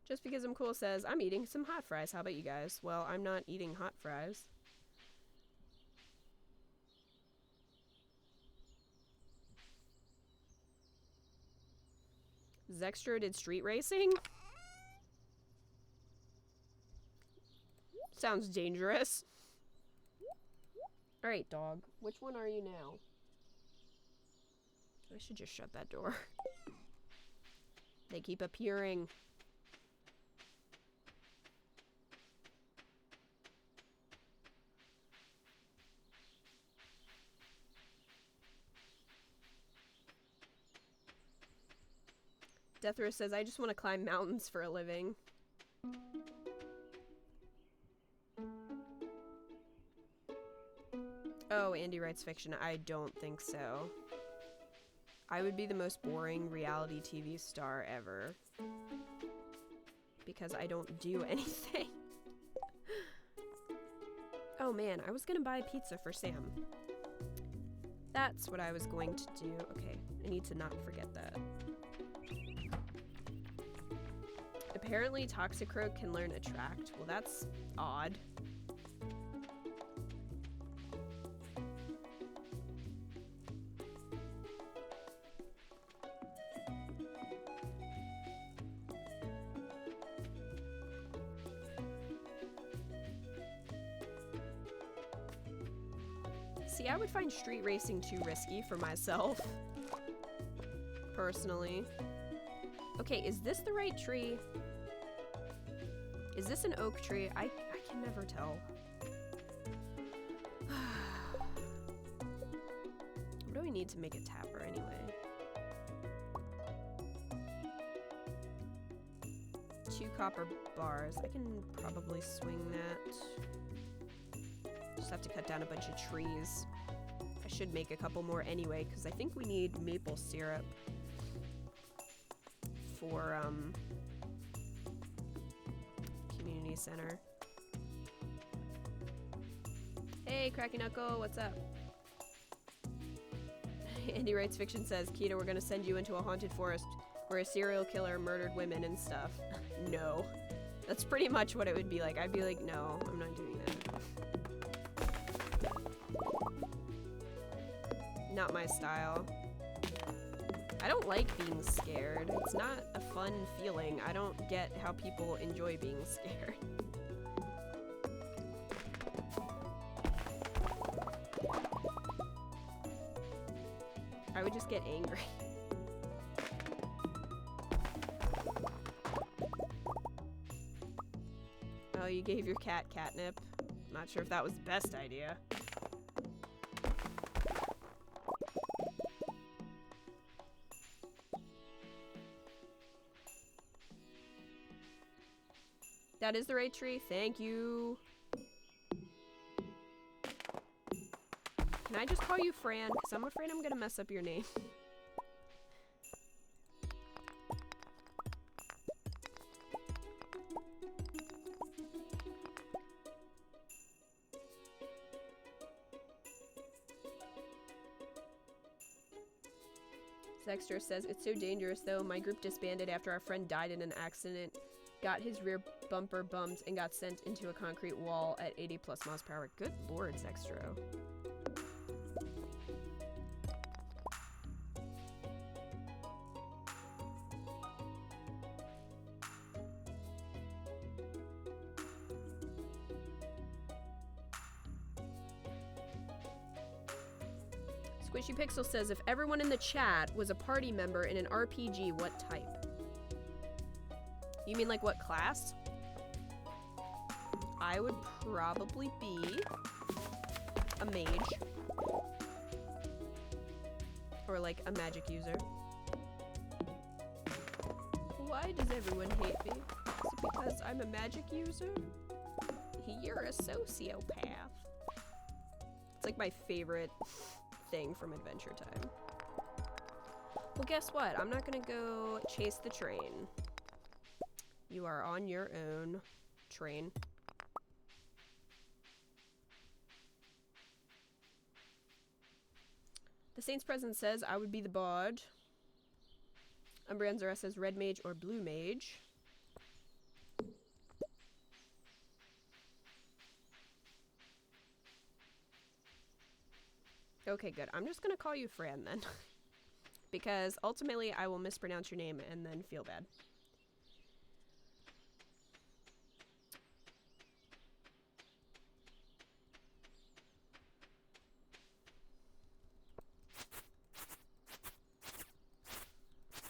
Just because I'm cool says, I'm eating some hot fries. How about you guys? Well, I'm not eating hot fries. Zextra did street racing? Sounds dangerous. Alright, dog. Which one are you now? I should just shut that door. They keep appearing. Deathrow says, I just want to climb mountains for a living. Oh, Andy writes fiction. I don't think so. I would be the most boring reality TV star ever. Because I don't do anything. Oh man, I was gonna buy pizza for Sam. That's what I was going to do. Okay, I need to not forget that. Apparently Toxicroak can learn Attract. Well, that's odd. See, I would find street racing too risky for myself. Personally. Okay, is this the right tree? Is this an oak tree? I can never tell. What do we need to make a tapper anyway? 2 copper bars. I can probably swing that. Just have to cut down a bunch of trees. I should make a couple more anyway, because I think we need maple syrup for, community center. Hey, Cracky Knuckle, what's up? Andy Writes Fiction says, Kita, we're gonna send you into a haunted forest where a serial killer murdered women and stuff. No. That's pretty much what it would be like. I'd be like, no, I'm not doing that. not my style. I don't like being scared. It's not a fun feeling. I don't get how people enjoy being scared. I would just get angry. Oh, you gave your cat catnip. Not sure if that was the best idea. That is the right tree. Thank you. Can I just call you Fran? Because I'm afraid I'm gonna mess up your name. Zexter says, it's so dangerous though. My group disbanded after our friend died in an accident, got his rear bumper bumped, and got sent into a concrete wall at 80 plus miles per hour. Good lord, Zextro. Squishy Pixel says, if everyone in the chat was a party member in an RPG, what type? You mean like what class? I would probably be a mage. Or like a magic user. Why does everyone hate me? Is it because I'm a magic user? You're a sociopath. It's like my favorite thing from Adventure Time. Well, guess what? I'm not gonna go chase the train. You are on your own, train. The Saint's Presence says I would be the bard. Umbranzara says red mage or blue mage. Okay, good. I'm just gonna call you Fran then. Because ultimately I will mispronounce your name and then feel bad.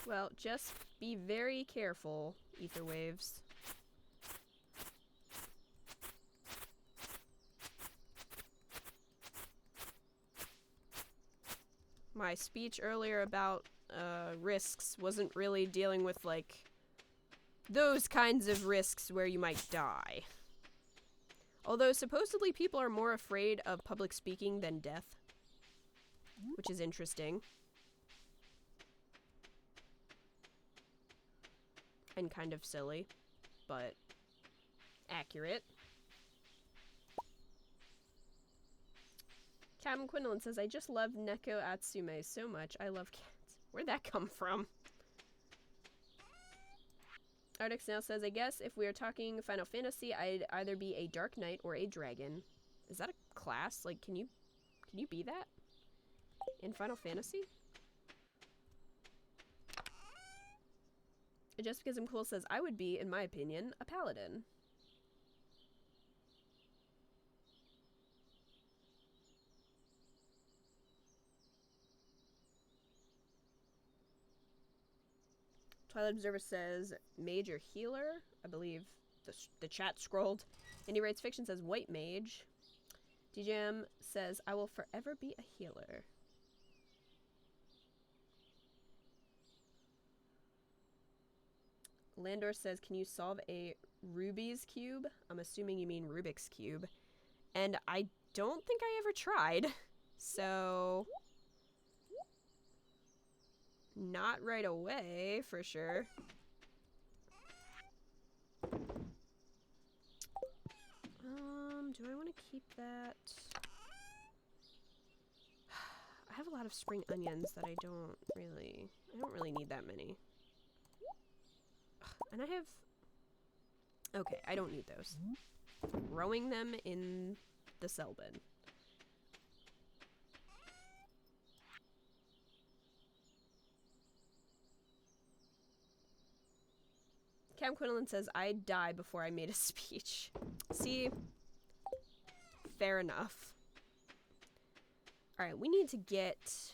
Well, just be very careful, ether waves. My speech earlier about risks wasn't really dealing with, like, those kinds of risks where you might die. Although, supposedly people are more afraid of public speaking than death. Which is interesting. And kind of silly, but accurate. Captain Quinlan says, I just love Neko Atsume so much. I love cats. Where'd that come from? Artix now says, I guess if we are talking Final Fantasy, I'd either be a Dark Knight or a Dragon. Is that a class? Like, can you be that? In Final Fantasy? Just Because I'm Cool says, I would be, in my opinion, a Paladin. Twilight Observer says, Mage or Healer. I believe the chat scrolled. And he writes Fiction says, White Mage. DJM says, I will forever be a healer. Landor says, can you solve a Rubik's Cube? I'm assuming you mean Rubik's Cube. And I don't think I ever tried. So... not right away, for sure. Do I want to keep that? I have a lot of spring onions that I don't really need that many. And I have... okay, I don't need those. Throwing them in the cell bin. Cam Quinlan says, I'd die before I made a speech. See? Fair enough. Alright, we need to get...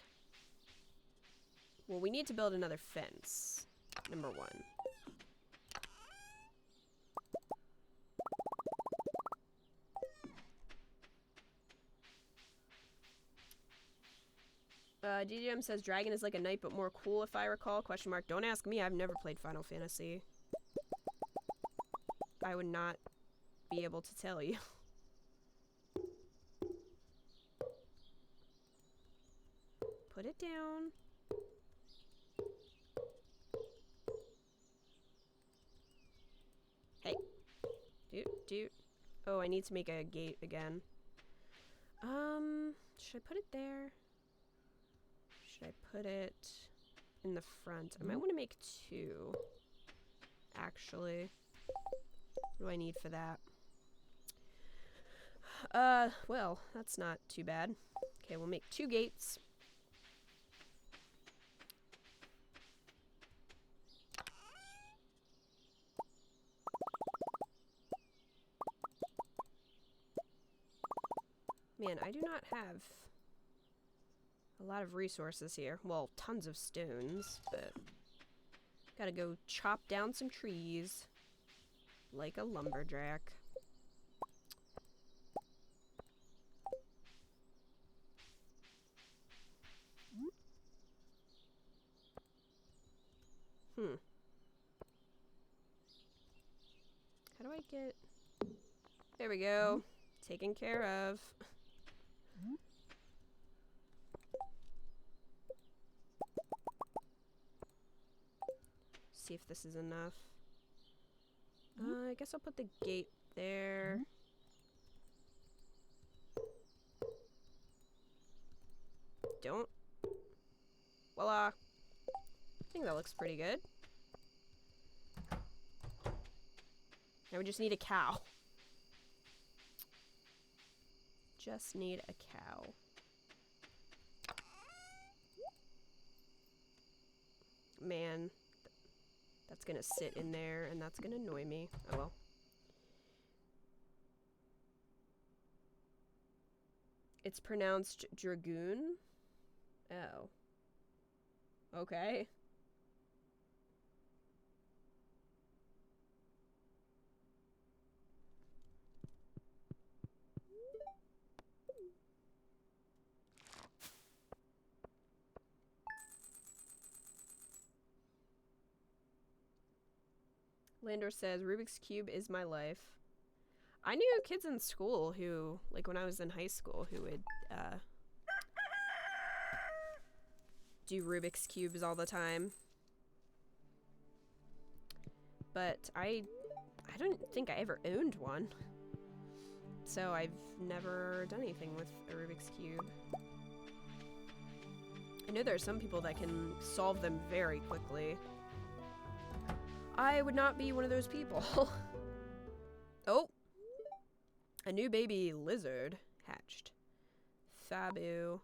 Well, we need to build another fence. Number 1. DJM says dragon is like a knight but more cool if I recall. Question mark. Don't ask me. I've never played Final Fantasy. I would not be able to tell you. Put it down. Hey. Dude. Oh, I need to make a gate again. Should I put it there? Should I put it in the front? I might want to make 2. Actually. What do I need for that? Well, that's not too bad. Okay, we'll make 2 gates. Man, I do not have a lot of resources here. Well, tons of stones, but gotta go chop down some trees like a lumberjack. How do I get... There we go. Taken care of. See if this is enough. I guess I'll put the gate there. Don't. Voila. I think that looks pretty good. Now we just need a cow. Just need a cow. Man, that's gonna sit in there and that's gonna annoy me. Oh well. It's pronounced dragoon? Oh. Okay. Landor says, Rubik's Cube is my life. I knew kids in school who, like when I was in high school, who would do Rubik's Cubes all the time. But I don't think I ever owned one. So I've never done anything with a Rubik's Cube. I know there are some people that can solve them very quickly. I would not be one of those people. Oh! A new baby lizard hatched. Fabu.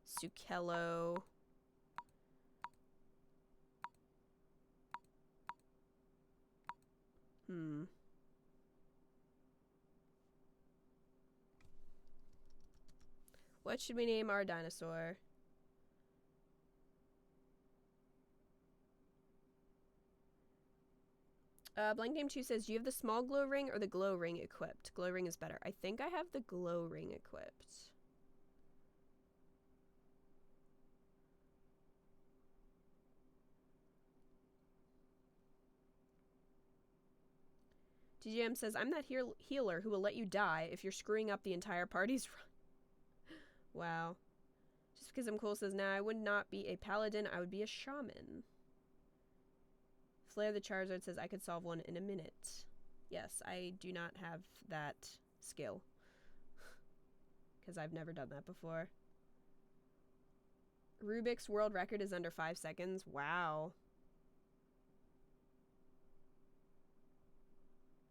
Sukello. What should we name our dinosaur? Blank Name 2 says, do you have the small glow ring or the glow ring equipped? Glow ring is better. I think I have the glow ring equipped. TGM says, I'm that healer who will let you die if you're screwing up the entire party's run. Wow. Just because I'm cool says, nah, I would not be a paladin, I would be a shaman. Flair the Charizard says, I could solve one in a minute. Yes, I do not have that skill. Because I've never done that before. Rubik's world record is under 5 seconds. Wow.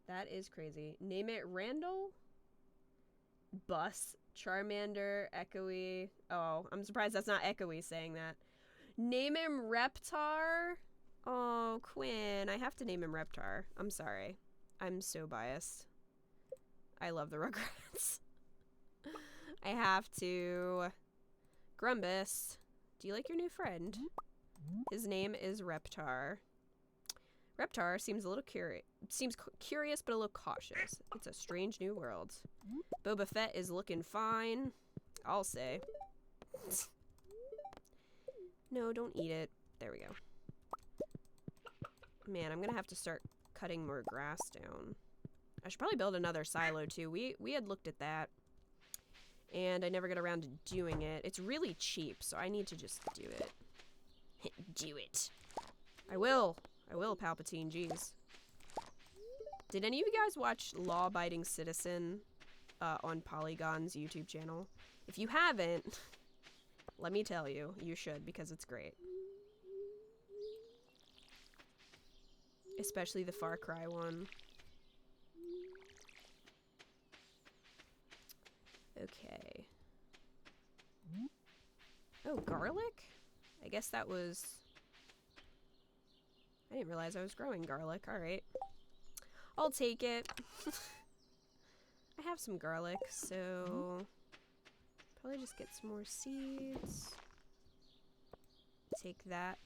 That is crazy. Name it Randall? Bus. Charmander. Echoey. Oh, I'm surprised that's not Echoey saying that. Name him Reptar. Oh, Quinn. I have to name him Reptar. I'm sorry. I'm so biased. I love the Rugrats. I have to. Grumbus, do you like your new friend? His name is Reptar. Reptar seems a little curious but a little cautious. It's a strange new world. Boba Fett is looking fine, I'll say. No, don't eat it. There we go. Man, I'm gonna have to start cutting more grass down. I should probably build another silo too. We had looked at that, and I never got around to doing it. It's really cheap, so I need to just do it. Do it. I will, Palpatine, jeez. Did any of you guys watch Law Abiding Citizen on Polygon's YouTube channel? If you haven't, let me tell you, you should, because it's great. Especially the Far Cry one. Okay. Oh, garlic? I guess that was... I didn't realize I was growing garlic. Alright. I'll take it. I have some garlic, so... Probably just get some more seeds. Take that.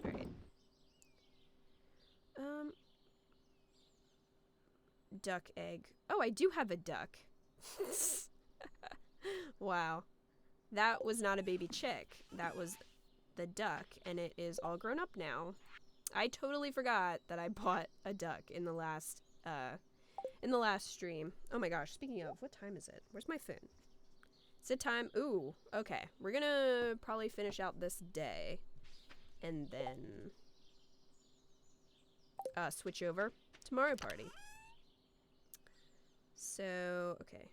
Alright. Duck egg. Oh, I do have a duck. Wow. That was not a baby chick. That was the duck, and it is all grown up now. I totally forgot that I bought a duck in the last stream. Oh my gosh, speaking of, what time is it? Where's my phone? Is it time? Ooh, okay. We're gonna probably finish out this day and then switch over to Mario Party. So, okay.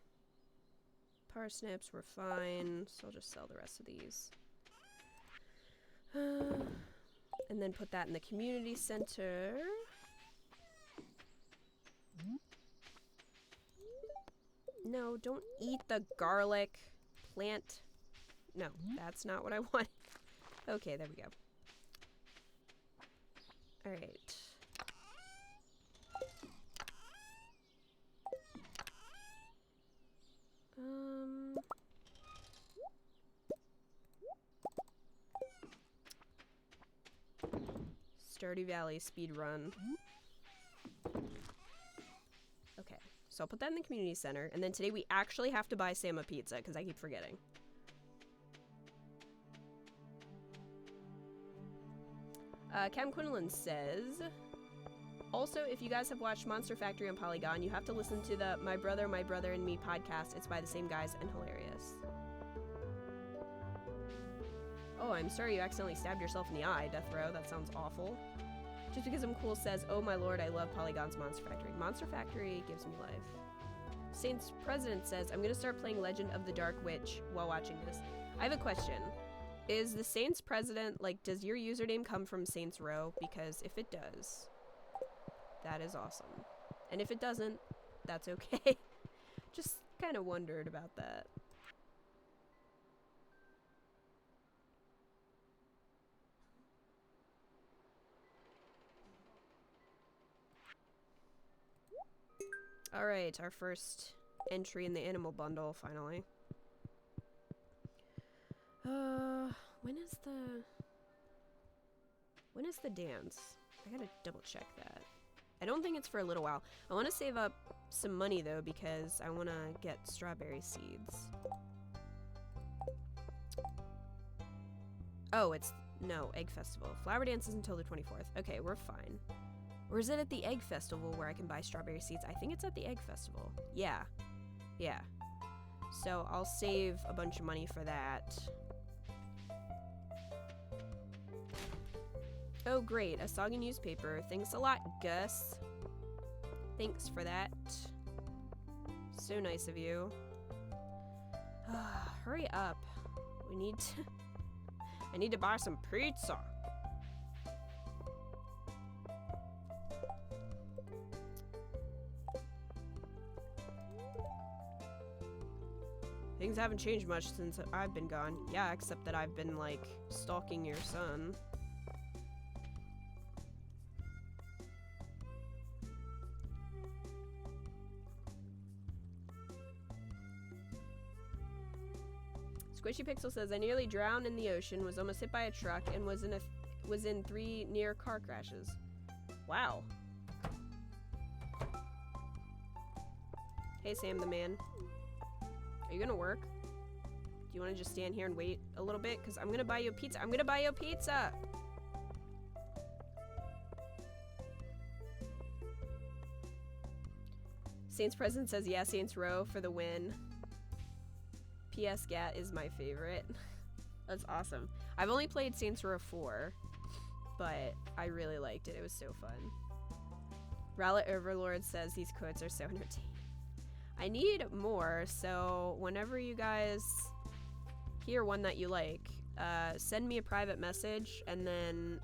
Parsnips were fine, so I'll just sell the rest of these. And then put that in the community center. No, don't eat the garlic plant. No, that's not what I want. Okay, there we go. Alright. Stardew Valley speed run. Okay, so I'll put that in the community center, and then today we actually have to buy Sam a pizza because I keep forgetting. Cam Quinlan says, also, if you guys have watched Monster Factory on Polygon, you have to listen to the My Brother, and Me podcast. It's by the same guys and hilarious. Oh, I'm sorry you accidentally stabbed yourself in the eye, Death Row. That sounds awful. Just Because I'm Cool says, oh my lord, I love Polygon's Monster Factory. Monster Factory gives me life. Saints President says, I'm going to start playing Legend of the Dark Witch while watching this. I have a question. Is the Saints President, like, does your username come from Saints Row? Because if it does, that is awesome. And if it doesn't, that's okay. Just kind of wondered about that. Alright, our first entry in the animal bundle, finally. When is the dance? I gotta double check that. I don't think it's for a little while. I want to save up some money though because I want to get strawberry seeds. Oh, no, Egg Festival. Flower dance is until the 24th. Okay, we're fine. Or is it at the Egg Festival where I can buy strawberry seeds? I think it's at the Egg Festival. Yeah. Yeah. So I'll save a bunch of money for that. Oh, great. A soggy newspaper. Thanks a lot, Gus. Thanks for that. So nice of you. Hurry up. We need to... I need to buy some pizza. Things haven't changed much since I've been gone. Yeah, except that I've been, like, stalking your son. Squishy Pixel says, I nearly drowned in the ocean, was almost hit by a truck, and was in 3 near car crashes. Wow. Hey, Sam the man. Are you gonna work? Do you want to just stand here and wait a little bit? Because I'm gonna buy you a pizza. I'm gonna buy you a pizza! Saints President says, yeah, Saints Row for the win. PS Gat is my favorite. That's awesome. I've only played Saints Row 4, but I really liked it. It was so fun. Rowlet Overlord says these quotes are so entertaining. I need more, so whenever you guys hear one that you like, send me a private message, and then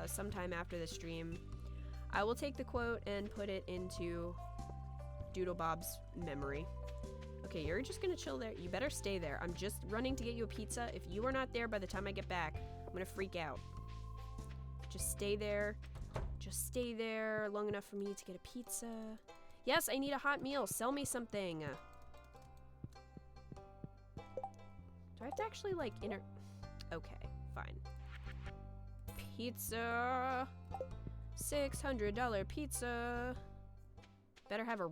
sometime after the stream, I will take the quote and put it into Doodlebob's memory. Okay, you're just gonna chill there. You better stay there. I'm just running to get you a pizza. If you are not there by the time I get back, I'm gonna freak out. Just stay there. Just stay there long enough for me to get a pizza. Yes, I need a hot meal. Sell me something. Do I have to actually, like, Okay, fine. Pizza. $600 pizza. Better have a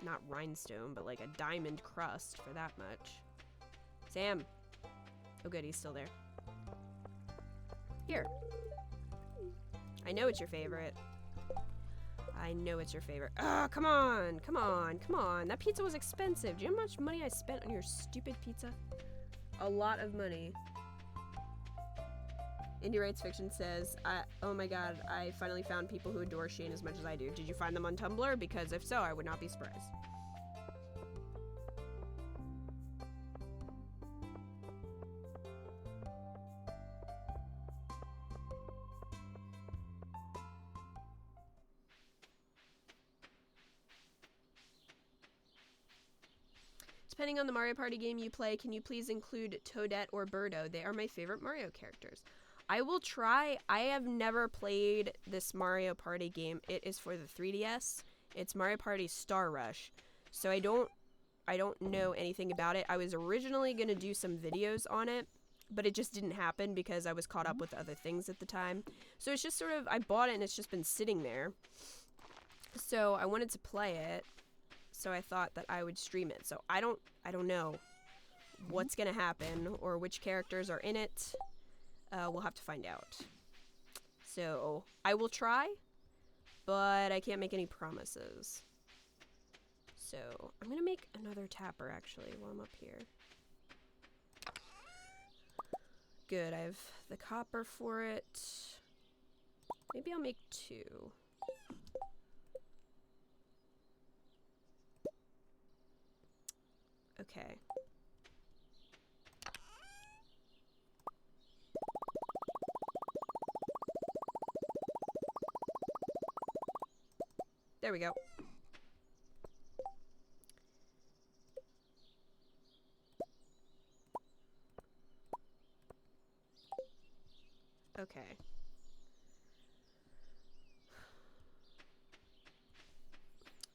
not rhinestone, but like a diamond crust for that much. Sam. Oh good, he's still there. Here. I know it's your favorite. I know it's your favorite. Ah, come on, come on, come on. That pizza was expensive. Do you know how much money I spent on your stupid pizza? A lot of money. Indie Rights Fiction says, oh my god, I finally found people who adore Shane as much as I do. Did you find them on Tumblr? Because if so, I would not be surprised. Depending on the Mario Party game you play, can you please include Toadette or Birdo? They are my favorite Mario characters. I will try. I have never played this Mario Party game. It is for the 3DS. It's Mario Party Star Rush. So I don't know anything about it. I was originally going to do some videos on it, but it just didn't happen because I was caught up with other things at the time. So it's just sort of, I bought it and it's just been sitting there. So I wanted to play it. So I thought that I would stream it. So I don't know what's going to happen or which characters are in it. We'll have to find out. So, I will try, but I can't make any promises. So, I'm gonna make another tapper, actually, while I'm up here. Good, I have the copper for it. Maybe I'll make 2. Okay. There we go. Okay.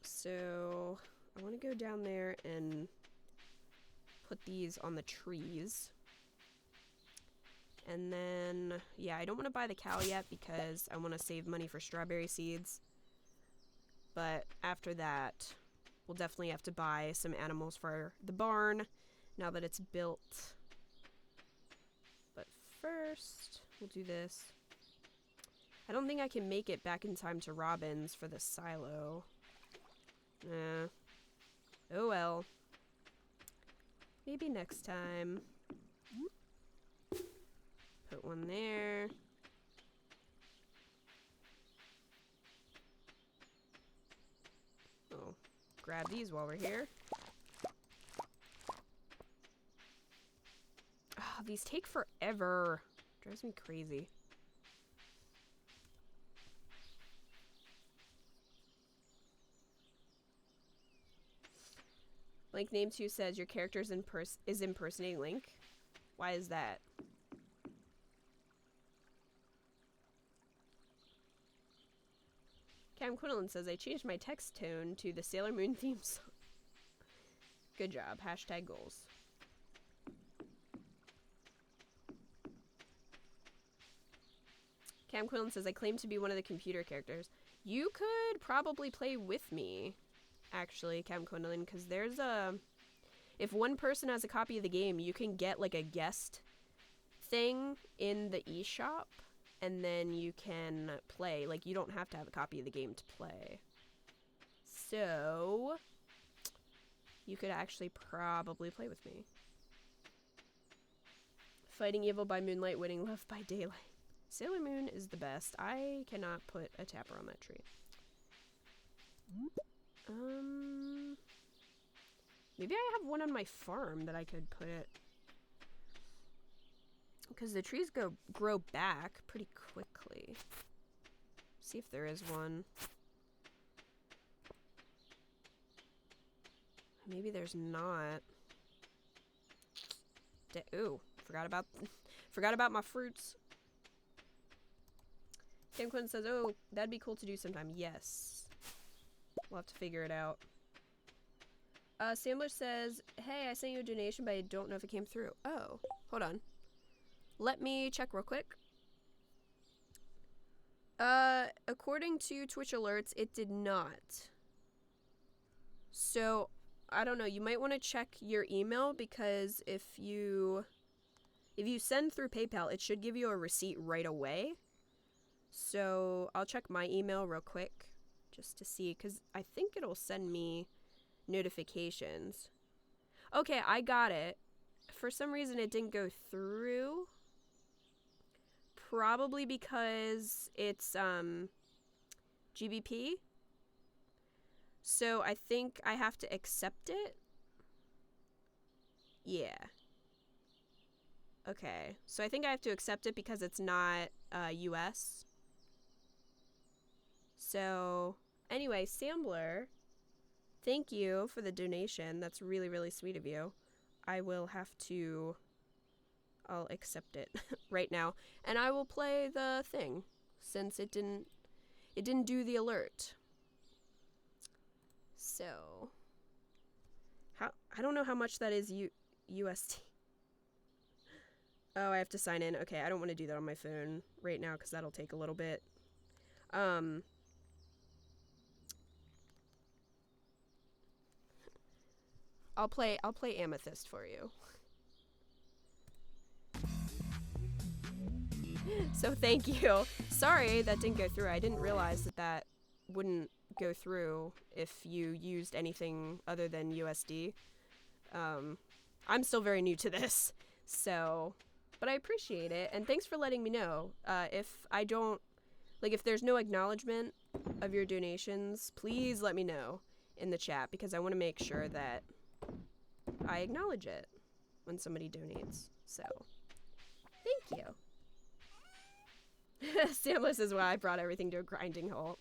So, I want to go down there and put these on the trees. And then, yeah, I don't want to buy the cow yet because I want to save money for strawberry seeds. But after that, we'll definitely have to buy some animals for the barn now that it's built. But first, we'll do this. I don't think I can make it back in time to Robin's for the silo. Oh well. Maybe next time. Put one there. Oh, grab these while we're here. Oh, these take forever. Drives me crazy. Link Name 2 says your character is impersonating Link. Why is that? Cam Quinlan says I changed my text tone to the Sailor Moon theme song. Good job. Hashtag goals. Cam Quinlan says I claim to be one of the computer characters. You could probably play with me, actually, Cam Quinlan, because there's a... If one person has a copy of the game, you can get like a guest thing in the eShop, and then you can play. Like, you don't have to have a copy of the game to play. So, you could actually probably play with me. Fighting evil by moonlight, winning love by daylight. Sailor Moon is the best. I cannot put a tapper on that tree. Maybe I have one on my farm that I could put it. Because the trees grow back pretty quickly. See if there is one. Maybe there's not. Ooh, forgot about my fruits. Kim Quinn says, oh, that'd be cool to do sometime. Yes. We'll have to figure it out. Sandler says, hey, I sent you a donation, but I don't know if it came through. Oh, hold on. Let me check real quick. According to Twitch alerts, it did not. So, I don't know. You might want to check your email, because if you send through PayPal, it should give you a receipt right away. So, I'll check my email real quick just to see, because I think it'll send me notifications. Okay, I got it. For some reason, it didn't go through. Probably because it's GBP. So I think I have to accept it. Yeah. Okay. So I think I have to accept it because it's not US. So anyway, Sambler, thank you for the donation. That's really, really sweet of you. I'll accept it right now. And I will play the thing since it didn't do the alert. So, I don't know how much that is USD. Oh, I have to sign in. Okay, I don't want to do that on my phone right now because that'll take a little bit. I'll play Amethyst for you. So thank you. Sorry that didn't go through. I didn't realize that wouldn't go through if you used anything other than USD. I'm still very new to this, so, but I appreciate it, and thanks for letting me know. If there's no acknowledgement of your donations, please let me know in the chat, because I want to make sure that I acknowledge it when somebody donates. So, thank you. Samless is why I brought everything to a grinding halt.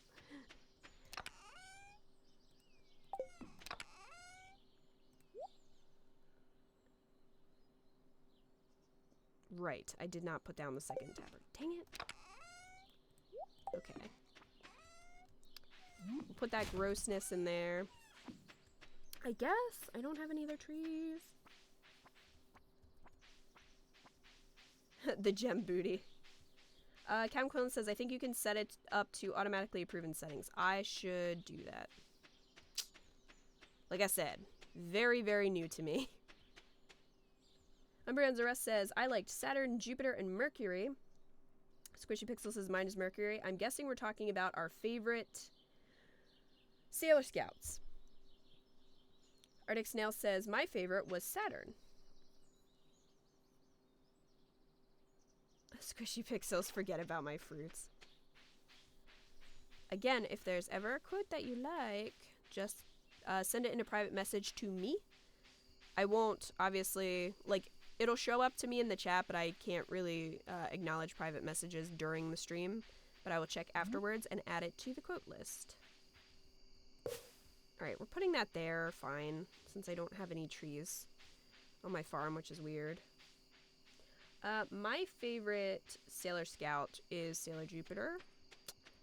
Right, I did not put down the second tapper. Dang it. Okay. We'll put that grossness in there. I guess I don't have any other trees. The gem booty. Cam Quillen says, I think you can set it up to automatically approve in settings. I should do that. Like I said, very, very new to me. Umbrian's Arrest says, I liked Saturn, Jupiter, and Mercury. Squishy Pixel says, mine is Mercury. I'm guessing we're talking about our favorite Sailor Scouts. Arctic Snail says, my favorite was Saturn. Squishy Pixels, forget about my fruits. Again, if there's ever a quote that you like, just send it in a private message to me. I won't, obviously, it'll show up to me in the chat, but I can't really acknowledge private messages during the stream. But I will check afterwards and add it to the quote list. Alright, we're putting that there, fine, since I don't have any trees on my farm, which is weird. My favorite Sailor Scout is Sailor Jupiter,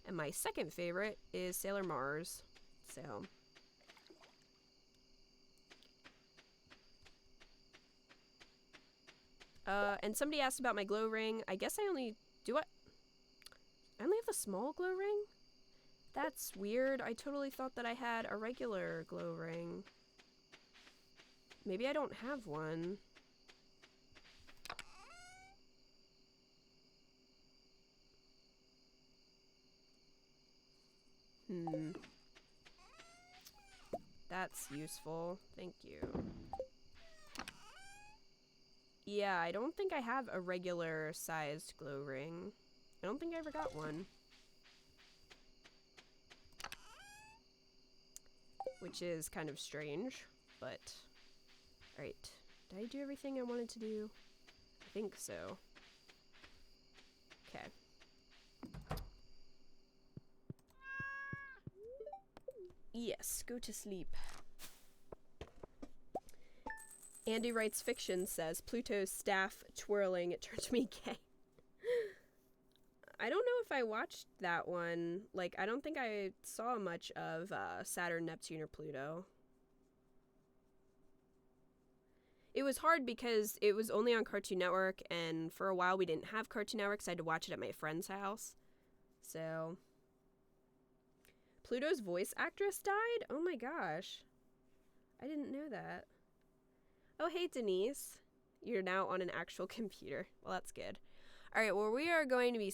and my second favorite is Sailor Mars, so... and somebody asked about my glow ring. I guess I only... I only have a small glow ring? That's weird. I totally thought that I had a regular glow ring. Maybe I don't have one. That's useful. Thank you. Yeah, I don't think I have a regular sized glow ring. I don't think I ever got one. Which is kind of strange, but... Alright. Did I do everything I wanted to do? I think so. Okay. Yes, go to sleep. Andy Writes Fiction says, Pluto's staff twirling, it turned me gay. I don't know if I watched that one. Like, I don't think I saw much of Saturn, Neptune, or Pluto. It was hard because it was only on Cartoon Network, and for a while we didn't have Cartoon Network, so I had to watch it at my friend's house. So... Pluto's voice actress died? Oh my gosh. I didn't know that. Oh, hey, Denise. You're now on an actual computer. Well, that's good. Alright, well, we are going to be